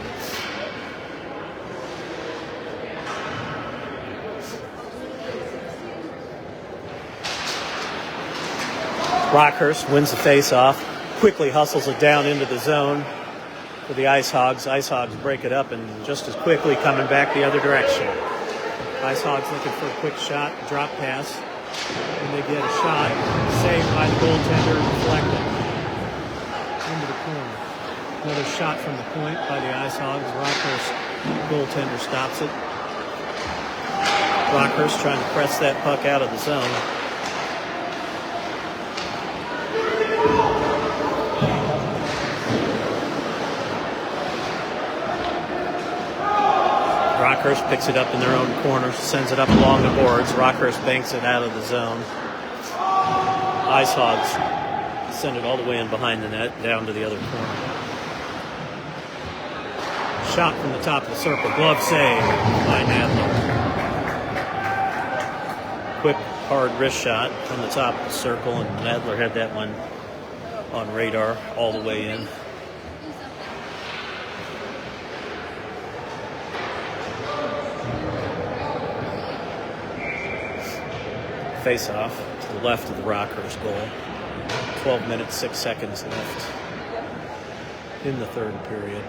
Rockhurst wins the face-off, quickly hustles it down into the zone for the Ice Hogs. Ice Hogs break it up and just as quickly coming back the other direction. Ice Hogs looking for a quick shot, drop pass, and they get a shot, saved by the goaltender, deflected into the corner. Another shot from the point by the Ice Hogs. Rockhurst goaltender stops it. Rockhurst trying to press that puck out of the zone. Rockhurst picks it up in their own corner, sends it up along the boards. Rockhurst banks it out of the zone. Ice Hogs send it all the way in behind the net, down to the other corner. Shot from the top of the circle. Glove save by Nadler. Quick, hard wrist shot from the top of the circle, and Nadler had that one on radar all the way in. Face-off to the left of the Rockhurst goal. 12 minutes, 6 seconds left in the third period.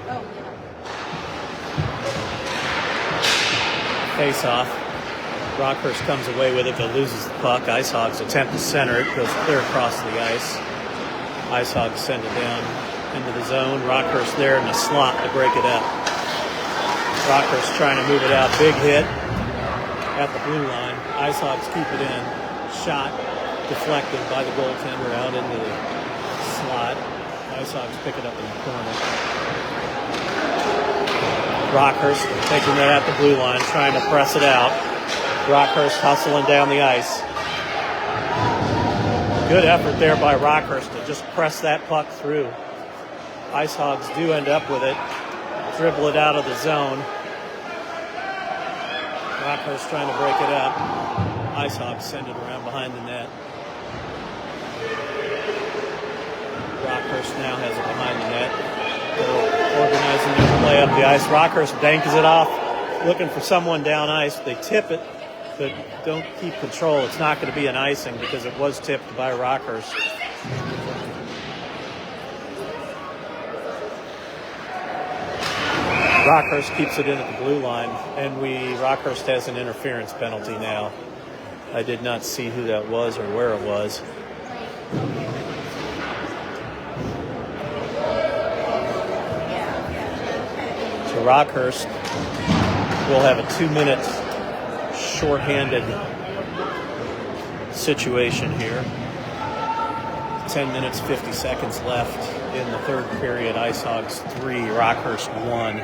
Face-off. Rockhurst comes away with it but loses the puck. Ice Hogs attempt to center it, goes clear across the ice. Ice Hogs send it down into the zone. Rockhurst there in the slot to break it up. Rockhurst trying to move it out. Big hit at the blue line. Ice Hogs keep it in. Shot deflected by the goaltender out into the slot. Ice Hogs pick it up in the corner. Rockhurst taking that at the blue line, trying to press it out. Rockhurst hustling down the ice. Good effort there by Rockhurst to just press that puck through. Ice Hogs do end up with it. Dribble it out of the zone. Rockhurst trying to break it up. Ice Hogs send it around behind the net. Rockhurst now has it behind the net. They're organizing their play up the ice. Rockhurst banks it off, looking for someone down ice. They tip it, but don't keep control. It's not going to be an icing because it was tipped by Rockhurst. Rockhurst keeps it in at the blue line, and Rockhurst has an interference penalty now. I did not see who that was or where it was. So Rockhurst will have a 2-minute shorthanded situation here. 10 minutes, 50 seconds left in the third period. Ice Hogs 3, Rockhurst 1.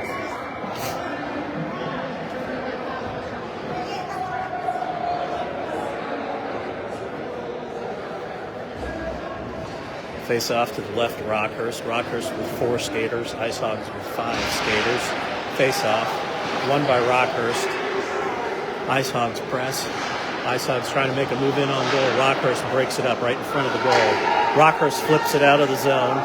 Face off to the left of Rockhurst. Rockhurst with 4 skaters. Ice Hogs with 5 skaters. Face off. Won by Rockhurst. Ice Hogs press. Ice Hogs trying to make a move in on goal. Rockhurst breaks it up right in front of the goal. Rockhurst flips it out of the zone.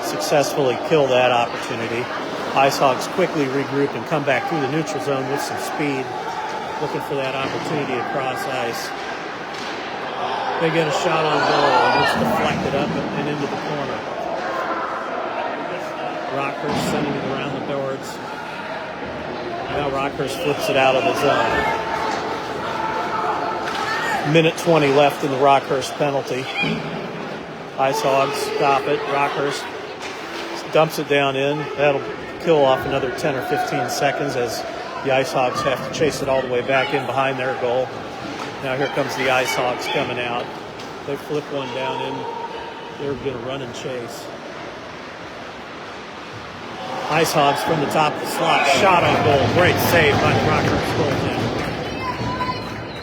Successfully kill that opportunity. Ice Hogs quickly regroup and come back through the neutral zone with some speed. Looking for that opportunity across ice. They get a shot on goal, and it's deflected up and into the corner. Rockhurst sending it around the boards. Now Rockhurst flips it out of the zone. Minute 20 left in the Rockhurst penalty. Ice Hogs stop it. Rockhurst dumps it down in. That'll kill off another 10 or 15 seconds as the Ice Hogs have to chase it all the way back in behind their goal. Now here comes the Ice Hogs coming out. They flip one down in. They're going to run and chase. Ice Hogs from the top of the slot. Shot on goal. Great save by the Rockhurst goaltender.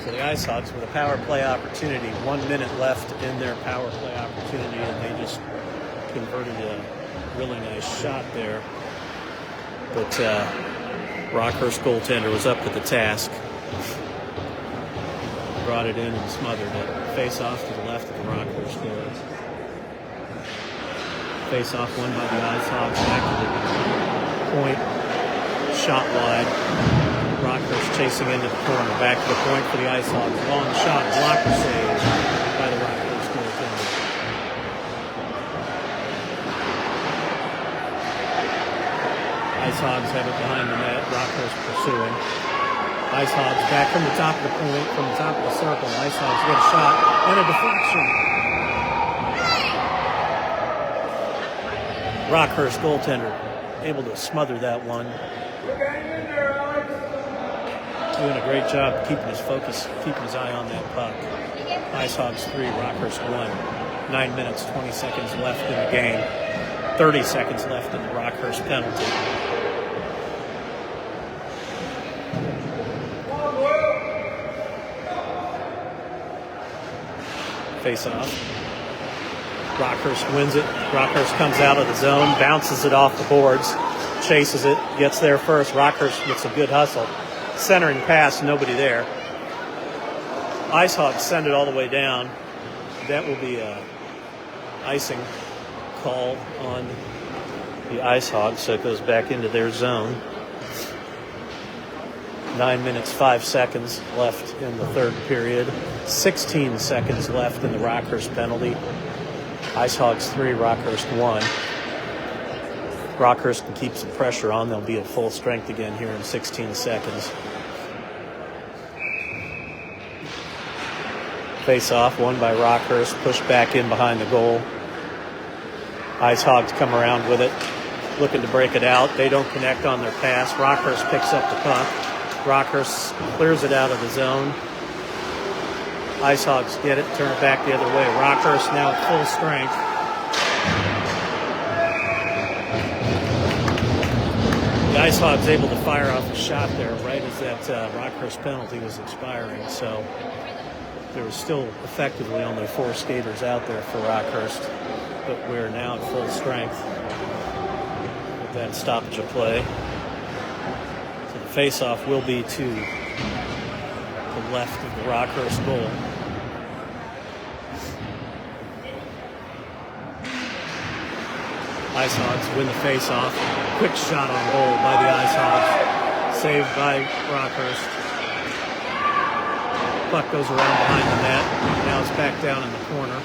So the Ice Hogs with a power play opportunity. 1 minute left in their power play opportunity, and they just converted a really nice shot there. But Rockhurst goaltender was up to the task. Brought it in and smothered it. Face off to the left of the Rockhurst goals. Face off won by the Ice Hogs back to the point. Shot wide. Rockhurst chasing into the corner. Back to the point for the Ice Hogs. Long shot. Blocker save by the Rockhurst goaltender. Ice Hogs have it behind the net. Rockhurst pursuing. Ice Hogs back from the top of the point, from the top of the circle. Ice Hogs get a shot and a deflection. Rockhurst goaltender able to smother that one. Doing a great job keeping his focus, keeping his eye on that puck. Ice Hogs 3, Rockhurst 1. 9 minutes, 20 seconds left in the game. 30 seconds left in the Rockhurst penalty. Face off. Rockhurst wins it. Rockhurst comes out of the zone, bounces it off the boards, chases it, gets there first. Rockhurst gets a good hustle. Centering pass, nobody there. Ice Hogs send it all the way down. That will be a icing call on the Ice Hogs, so it goes back into their zone. 9 minutes, 5 seconds left in the third period. 16 seconds left in the Rockhurst penalty. Ice Hogs 3, Rockhurst 1. Rockhurst can keep some pressure on. They'll be at full strength again here in 16 seconds. Face off, won by Rockhurst. Pushed back in behind the goal. Ice Hogs come around with it, looking to break it out. They don't connect on their pass. Rockhurst picks up the puck. Rockhurst clears it out of the zone. Ice Hogs get it, turn it back the other way. Rockhurst now at full strength. The Ice Hogs able to fire off a shot there right as that Rockhurst penalty was expiring. So there was still effectively only 4 skaters out there for Rockhurst, but we're now at full strength with that stoppage of play. So the face-off will be to the left of the Rockhurst goal. Ice Hogs win the face-off. Quick shot on goal by the Ice Hogs. Saved by Rockhurst. Puck goes around behind the net. Now it's back down in the corner.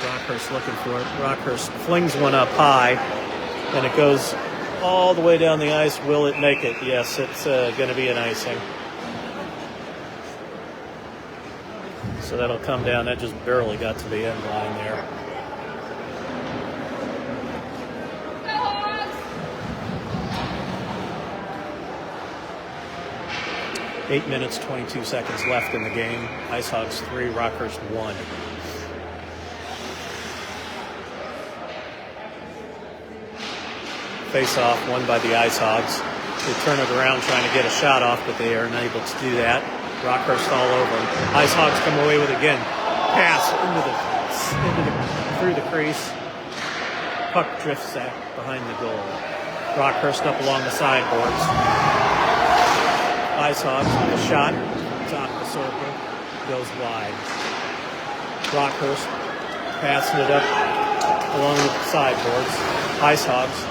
Rockhurst looking for it. Rockhurst flings one up high, and it goes all the way down the ice. Will it make it? Yes, it's going to be an icing. So that'll come down. That just barely got to the end line there. 8 minutes, 22 seconds left in the game. Ice Hogs 3, Rockhurst 1. Face-off won by the Ice Hogs. They turn it around trying to get a shot off, but they are unable to do that. Rockhurst all over them. Ice Hogs come away with it again. Pass through the crease. Puck drifts back behind the goal. Rockhurst up along the sideboards. Ice Hogs with a shot. Top of the circle. Goes wide. Rockhurst passing it up along the sideboards. Ice Hogs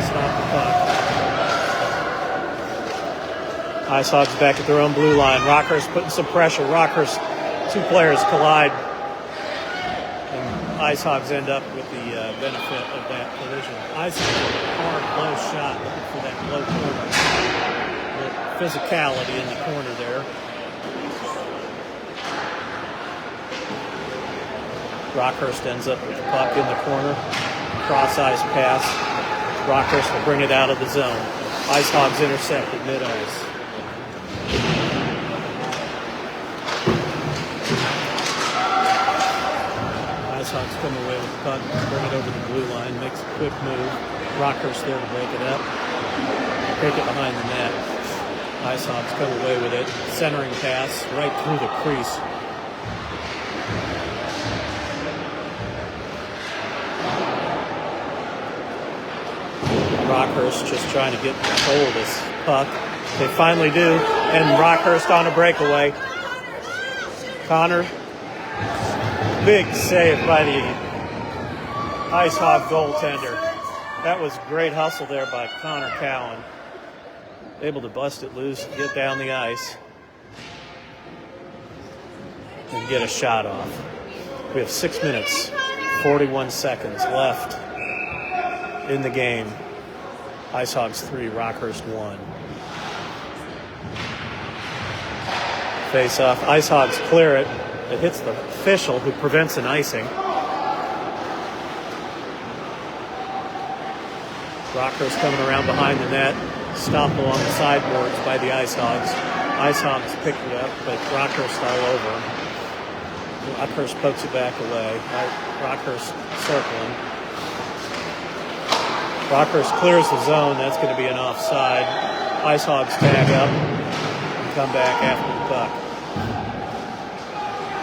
stop the puck. Ice Hogs back at their own blue line. Rockhurst putting some pressure. Rockhurst, two players collide. And Ice Hogs end up with the benefit of that collision. Ice Hogs, hard, low shot, looking for that low corner. The physicality in the corner there. Rockhurst ends up with the puck in the corner. Cross-ice pass. Rockhurst will bring it out of the zone. Ice Hogs intercept at mid-ice. Ice Hogs come away with the puck, bring it over the blue line, makes a quick move. Rockhurst there to break it up. Take it behind the net. Ice Hogs come away with it. Centering pass right through the crease. Rockhurst just trying to get hold of this puck. They finally do, and Rockhurst on a breakaway. Connor, big save by the Ice Hog goaltender. That was great hustle there by Connor Cowan. Able to bust it loose, get down the ice, and get a shot off. We have 6 minutes, 41 seconds left in the game. Ice Hogs 3, Rockhurst 1. Face off. Ice Hogs clear it. It hits the official who prevents an icing. Rockhurst coming around behind the net. Stopped along the sideboards by the Ice Hogs. Ice Hogs picked it up, but Rockhurst all over him. Rockhurst pokes it back away. Rockhurst circling. Rockhurst clears the zone. That's going to be an offside. Ice Hogs tag up and come back after the puck.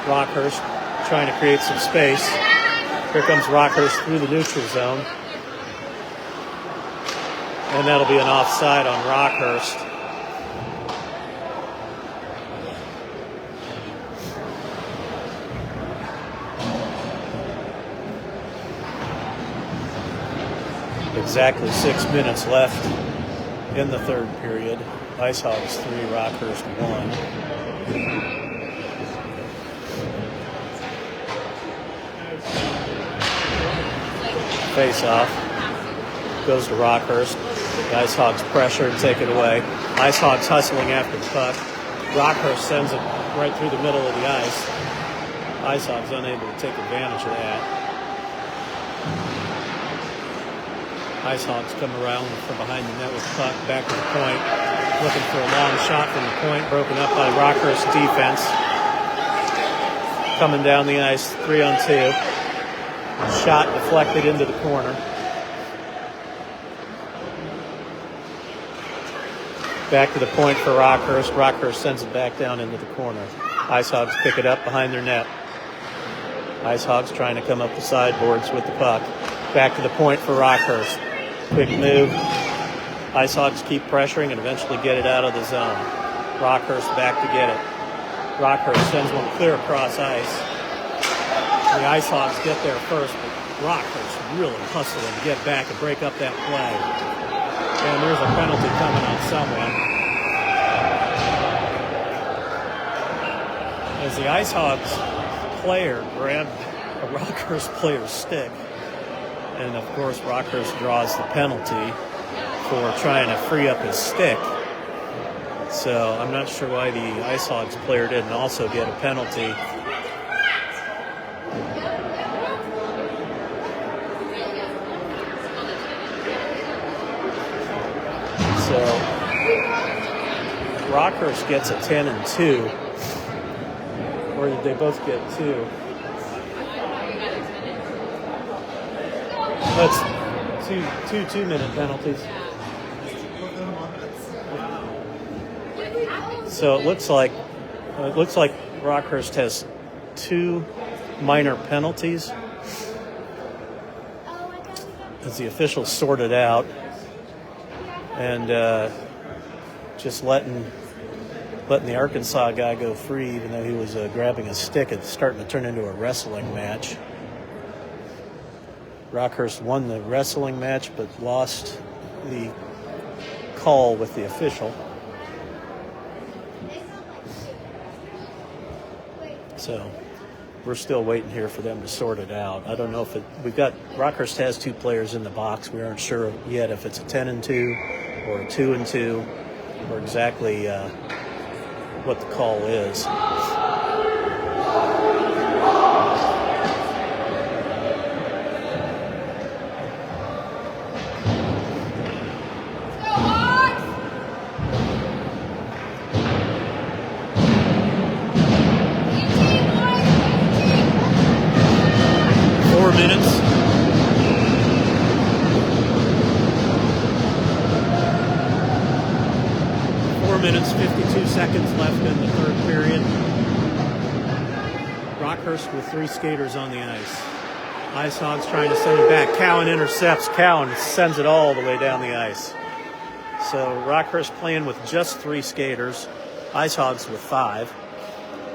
Rockhurst trying to create some space. Here comes Rockhurst through the neutral zone. And that'll be an offside on Rockhurst. Exactly 6 minutes left in the third period. Ice Hogs 3, Rockhurst 1. Face off. Goes to Rockhurst. The Ice Hogs pressure and take it away. Ice Hogs hustling after the puck. Rockhurst sends it right through the middle of the ice. Ice Hogs unable to take advantage of that. Ice Hogs come around from behind the net with the puck, back to the point, looking for a long shot from the point, broken up by Rockhurst defense. Coming down the ice, 3-on-2. Shot deflected into the corner. Back to the point for Rockhurst. Rockhurst sends it back down into the corner. Ice Hogs pick it up behind their net. Ice Hogs trying to come up the sideboards with the puck. Back to the point for Rockhurst. Quick move. Ice Hogs keep pressuring and eventually get it out of the zone. Rockhurst back to get it. Rockhurst sends one clear across ice. The Ice Hogs get there first, but Rockhurst really hustling to get back and break up that play. And there's a penalty coming on someone. As the Ice Hogs player grabbed a Rockhurst player's stick. And of course, Rockhurst draws the penalty for trying to free up his stick. So I'm not sure why the Ice Hogs player didn't also get a penalty. So Rockhurst gets a 10 and 2. Or did they both get 2? That's two 2-minute penalties. So it looks like Rockhurst has 2 minor penalties as the officials sort it out, and just letting the Arkansas guy go free, even though he was grabbing a stick. It's starting to turn into a wrestling match. Rockhurst won the wrestling match but lost the call with the official. So we're still waiting here for them to sort it out. I don't know if Rockhurst has 2 players in the box. We aren't sure yet if it's a 10 and 2 or a 2 and 2 or exactly what the call is. Minutes, 52 seconds left in the third period. Rockhurst with 3 skaters on the ice. Ice Hogs trying to send it back. Cowan intercepts. Cowan sends it all the way down the ice. So Rockhurst playing with just 3 skaters. Ice Hogs with 5.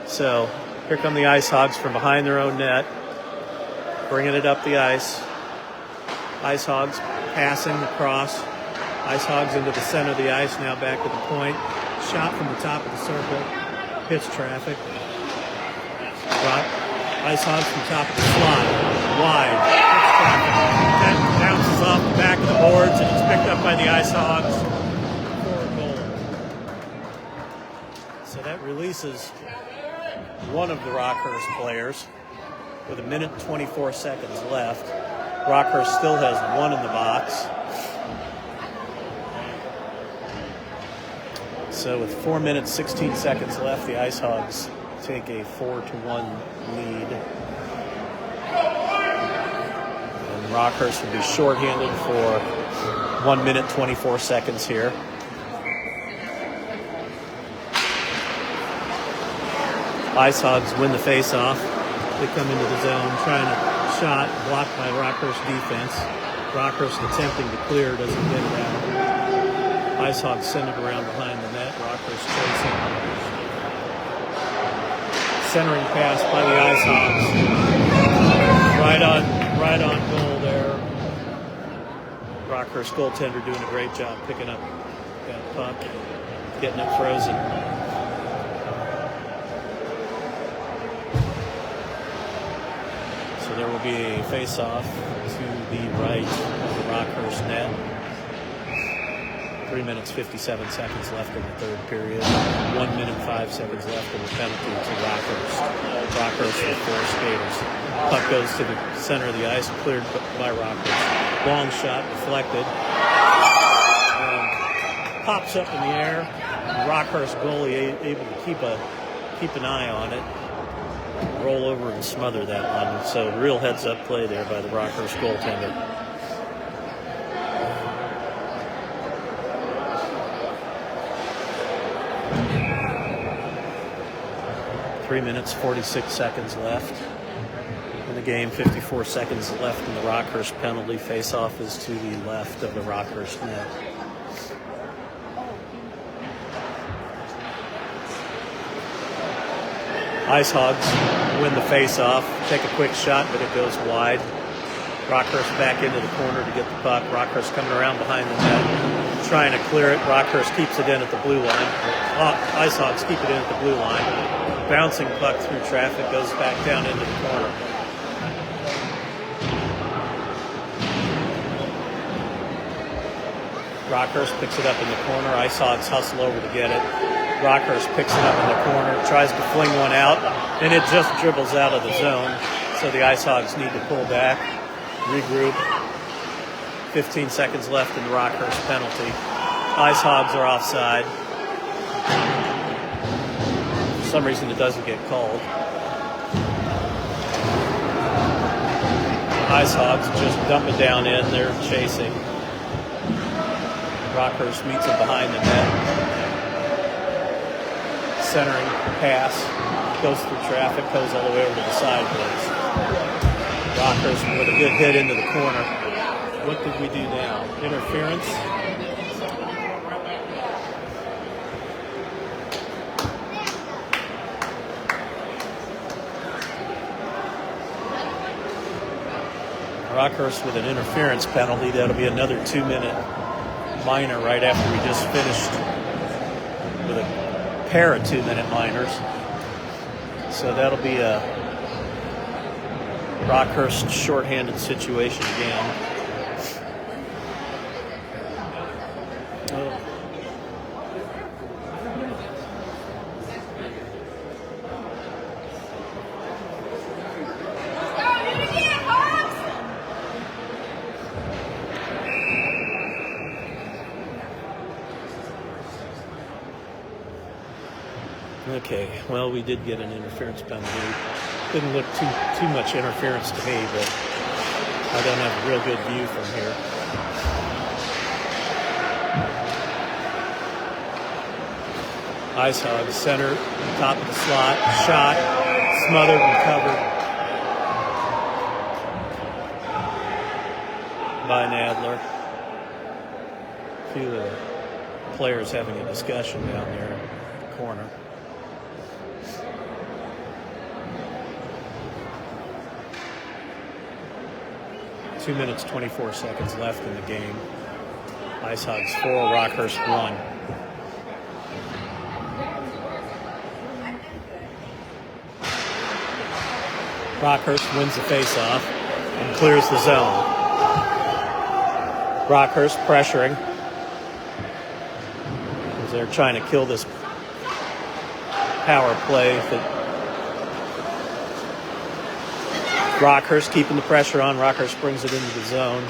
So here come the Ice Hogs from behind their own net, bringing it up the ice. Ice Hogs passing across. Ice Hogs into the center of the ice, now back to the point. Shot from the top of the circle. Hits traffic. Ice Hogs from top of the slot. Wide. Hits traffic. That bounces off the back of the boards and it's picked up by the Ice Hogs for a goal. So that releases one of the Rockhurst players with 1 minute and 24 seconds left. Rockhurst still has 1 in the box. So with 4 minutes, 16 seconds left, the Ice Hogs take a 4-1 lead. And Rockhurst will be shorthanded for 1 minute, 24 seconds here. Ice Hogs win the face-off. They come into the zone, trying to shot, blocked by Rockhurst defense. Rockhurst attempting to clear, doesn't get it out. Ice Hogs send it around behind the net. Rockhurst chasing. Centering pass by the Ice Hogs. Right on goal there. Rockhurst goaltender doing a great job picking up that puck, getting it frozen. So there will be a face-off to the right of the Rockhurst net. 3 minutes, 57 seconds left in the third period. 1 minute, 5 seconds left in the penalty to Rockhurst. Rockhurst with 4 skaters. Puck goes to the center of the ice, cleared by Rockhurst. Long shot, deflected. Pops up in the air. Rockhurst goalie able to keep an eye on it. Roll over and smother that one. So real heads-up play there by the Rockhurst goaltender. 3 minutes, 46 seconds left in the game. 54 seconds left in the Rockhurst penalty. Face-off is to the left of the Rockhurst net. Ice Hogs win the face-off. Take a quick shot, but it goes wide. Rockhurst back into the corner to get the puck. Rockhurst coming around behind the net, trying to clear it. Rockhurst keeps it in at the blue line. Ice Hogs keep it in at the blue line. Bouncing puck through traffic, goes back down into the corner. Rockhurst picks it up in the corner. Ice Hogs hustle over to get it. Rockhurst picks it up in the corner, tries to fling one out, and it just dribbles out of the zone. So the Ice Hogs need to pull back, regroup. 15 seconds left in the Rockhurst penalty. Ice Hogs are offside. For some reason, it doesn't get called. Ice Hogs just dump it down in. They're chasing. Rockhurst meets him behind the net. Centering pass. Goes through traffic. Goes all the way over to the sideboards. Rockhurst with a good hit into the corner. What did we do now? Interference. Rockhurst with an interference penalty. That'll be another 2-minute minor right after we just finished with a pair of 2-minute minors. So that'll be a Rockhurst shorthanded situation again. Okay, well, we did get an interference penalty. Didn't look too much interference to me, but I don't have a real good view from here. Ice Hog, center, top of the slot, shot, smothered and covered by Nadler. A few of the players having a discussion down there in the corner. Two minutes, 24 seconds left in the game. Ice Hogs 4, Rockhurst 1. Rockhurst wins the face-off and clears the zone. Rockhurst pressuring as they're trying to kill this power play. Rockhurst keeping the pressure on. Rockhurst brings it into the zone,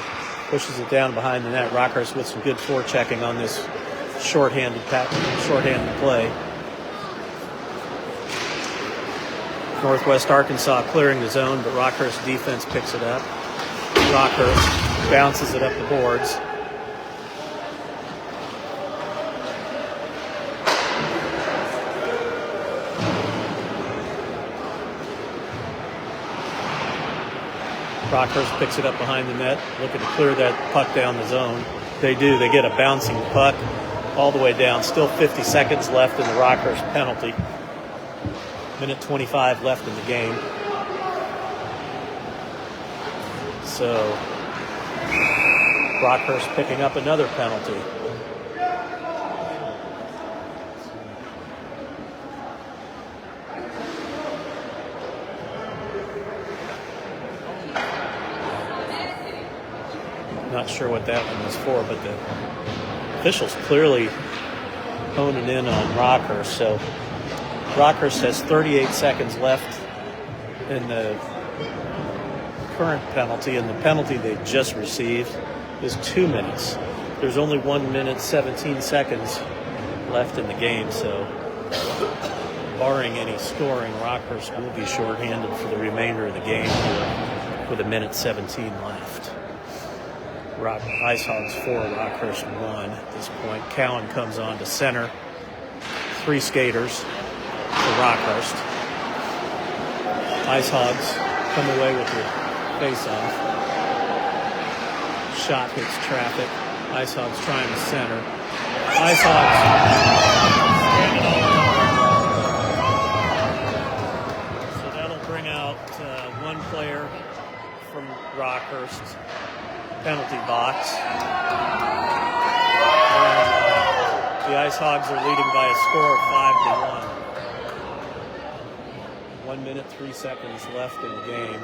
pushes it down behind the net. Rockhurst with some good forechecking on this shorthanded play. Northwest Arkansas clearing the zone, but Rockhurst defense picks it up. Rockhurst bounces it up the boards. Rockhurst picks it up behind the net, looking to clear that puck down the zone. They do. They get a bouncing puck all the way down. Still 50 seconds left in the Rockhurst penalty. Minute 25 left in the game. So Rockhurst picking up another penalty. Not sure what that one was for, but the officials clearly honing in on Rockhurst. So Rockhurst has 38 seconds left in the current penalty, and the penalty they just received is 2 minutes. There's only 1 minute, 17 seconds left in the game, so barring any scoring, Rockhurst will be shorthanded for the remainder of the game with 1:17 left. Ice Hogs 4, Rockhurst 1 at this point. Cowan comes on to center. 3 skaters for Rockhurst. Ice Hogs come away with the face-off. Shot hits traffic. Ice Hogs trying to center. Ice Hogs standing over. So that'll bring out one player from Rockhurst penalty box. And, the Ice Hogs are leading by a score of 5-1. 1 minute, 3 seconds left in the game.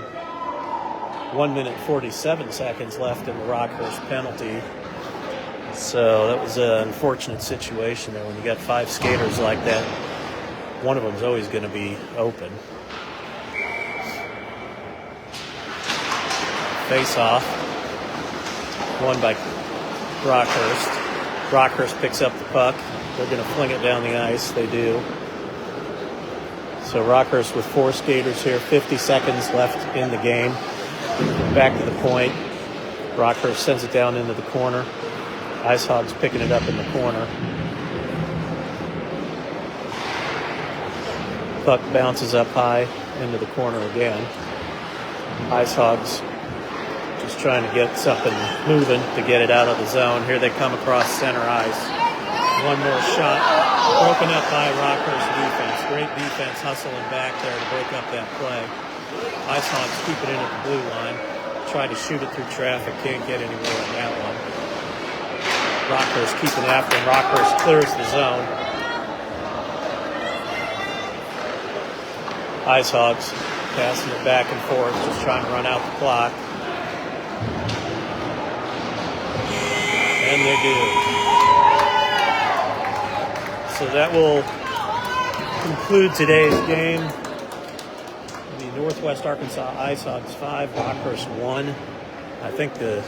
1 minute, 47 seconds left in the Rockhurst penalty. So that was an unfortunate situation there. When you got 5 skaters like that, one of them's always going to be open. Face off. Won by Rockhurst. Rockhurst picks up the puck. They're going to fling it down the ice. They do. So Rockhurst with 4 skaters here. 50 seconds left in the game. Back to the point. Rockhurst sends it down into the corner. Ice Hogs picking it up in the corner. Puck bounces up high into the corner again. Ice Hogs just trying to get something moving to get it out of the zone. Here they come across center ice. One more shot. Broken up by Rockhurst defense. Great defense hustling back there to break up that play. Ice Hogs keep it in at the blue line. Try to shoot it through traffic. Can't get anywhere on that one. Rockhurst keeping after him. Rockhurst clears the zone. Ice Hogs passing it back and forth, just trying to run out the clock. And they do. So that will conclude today's game. The Northwest Arkansas Ice Hogs 5, Rockhurst 1. I think the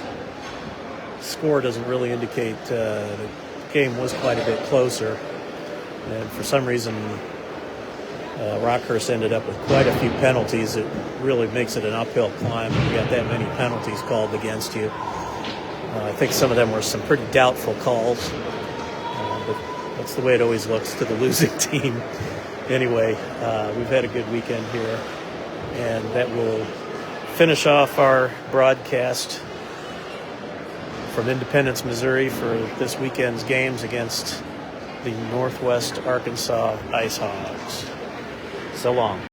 score doesn't really indicate the game was quite a bit closer. And for some reason, Rockhurst ended up with quite a few penalties. It really makes it an uphill climb when you got that many penalties called against you. I think some of them were some pretty doubtful calls, but that's the way it always looks to the losing team. Anyway, we've had a good weekend here, and that will finish off our broadcast from Independence, Missouri for this weekend's games against the Northwest Arkansas Ice Hogs. So long.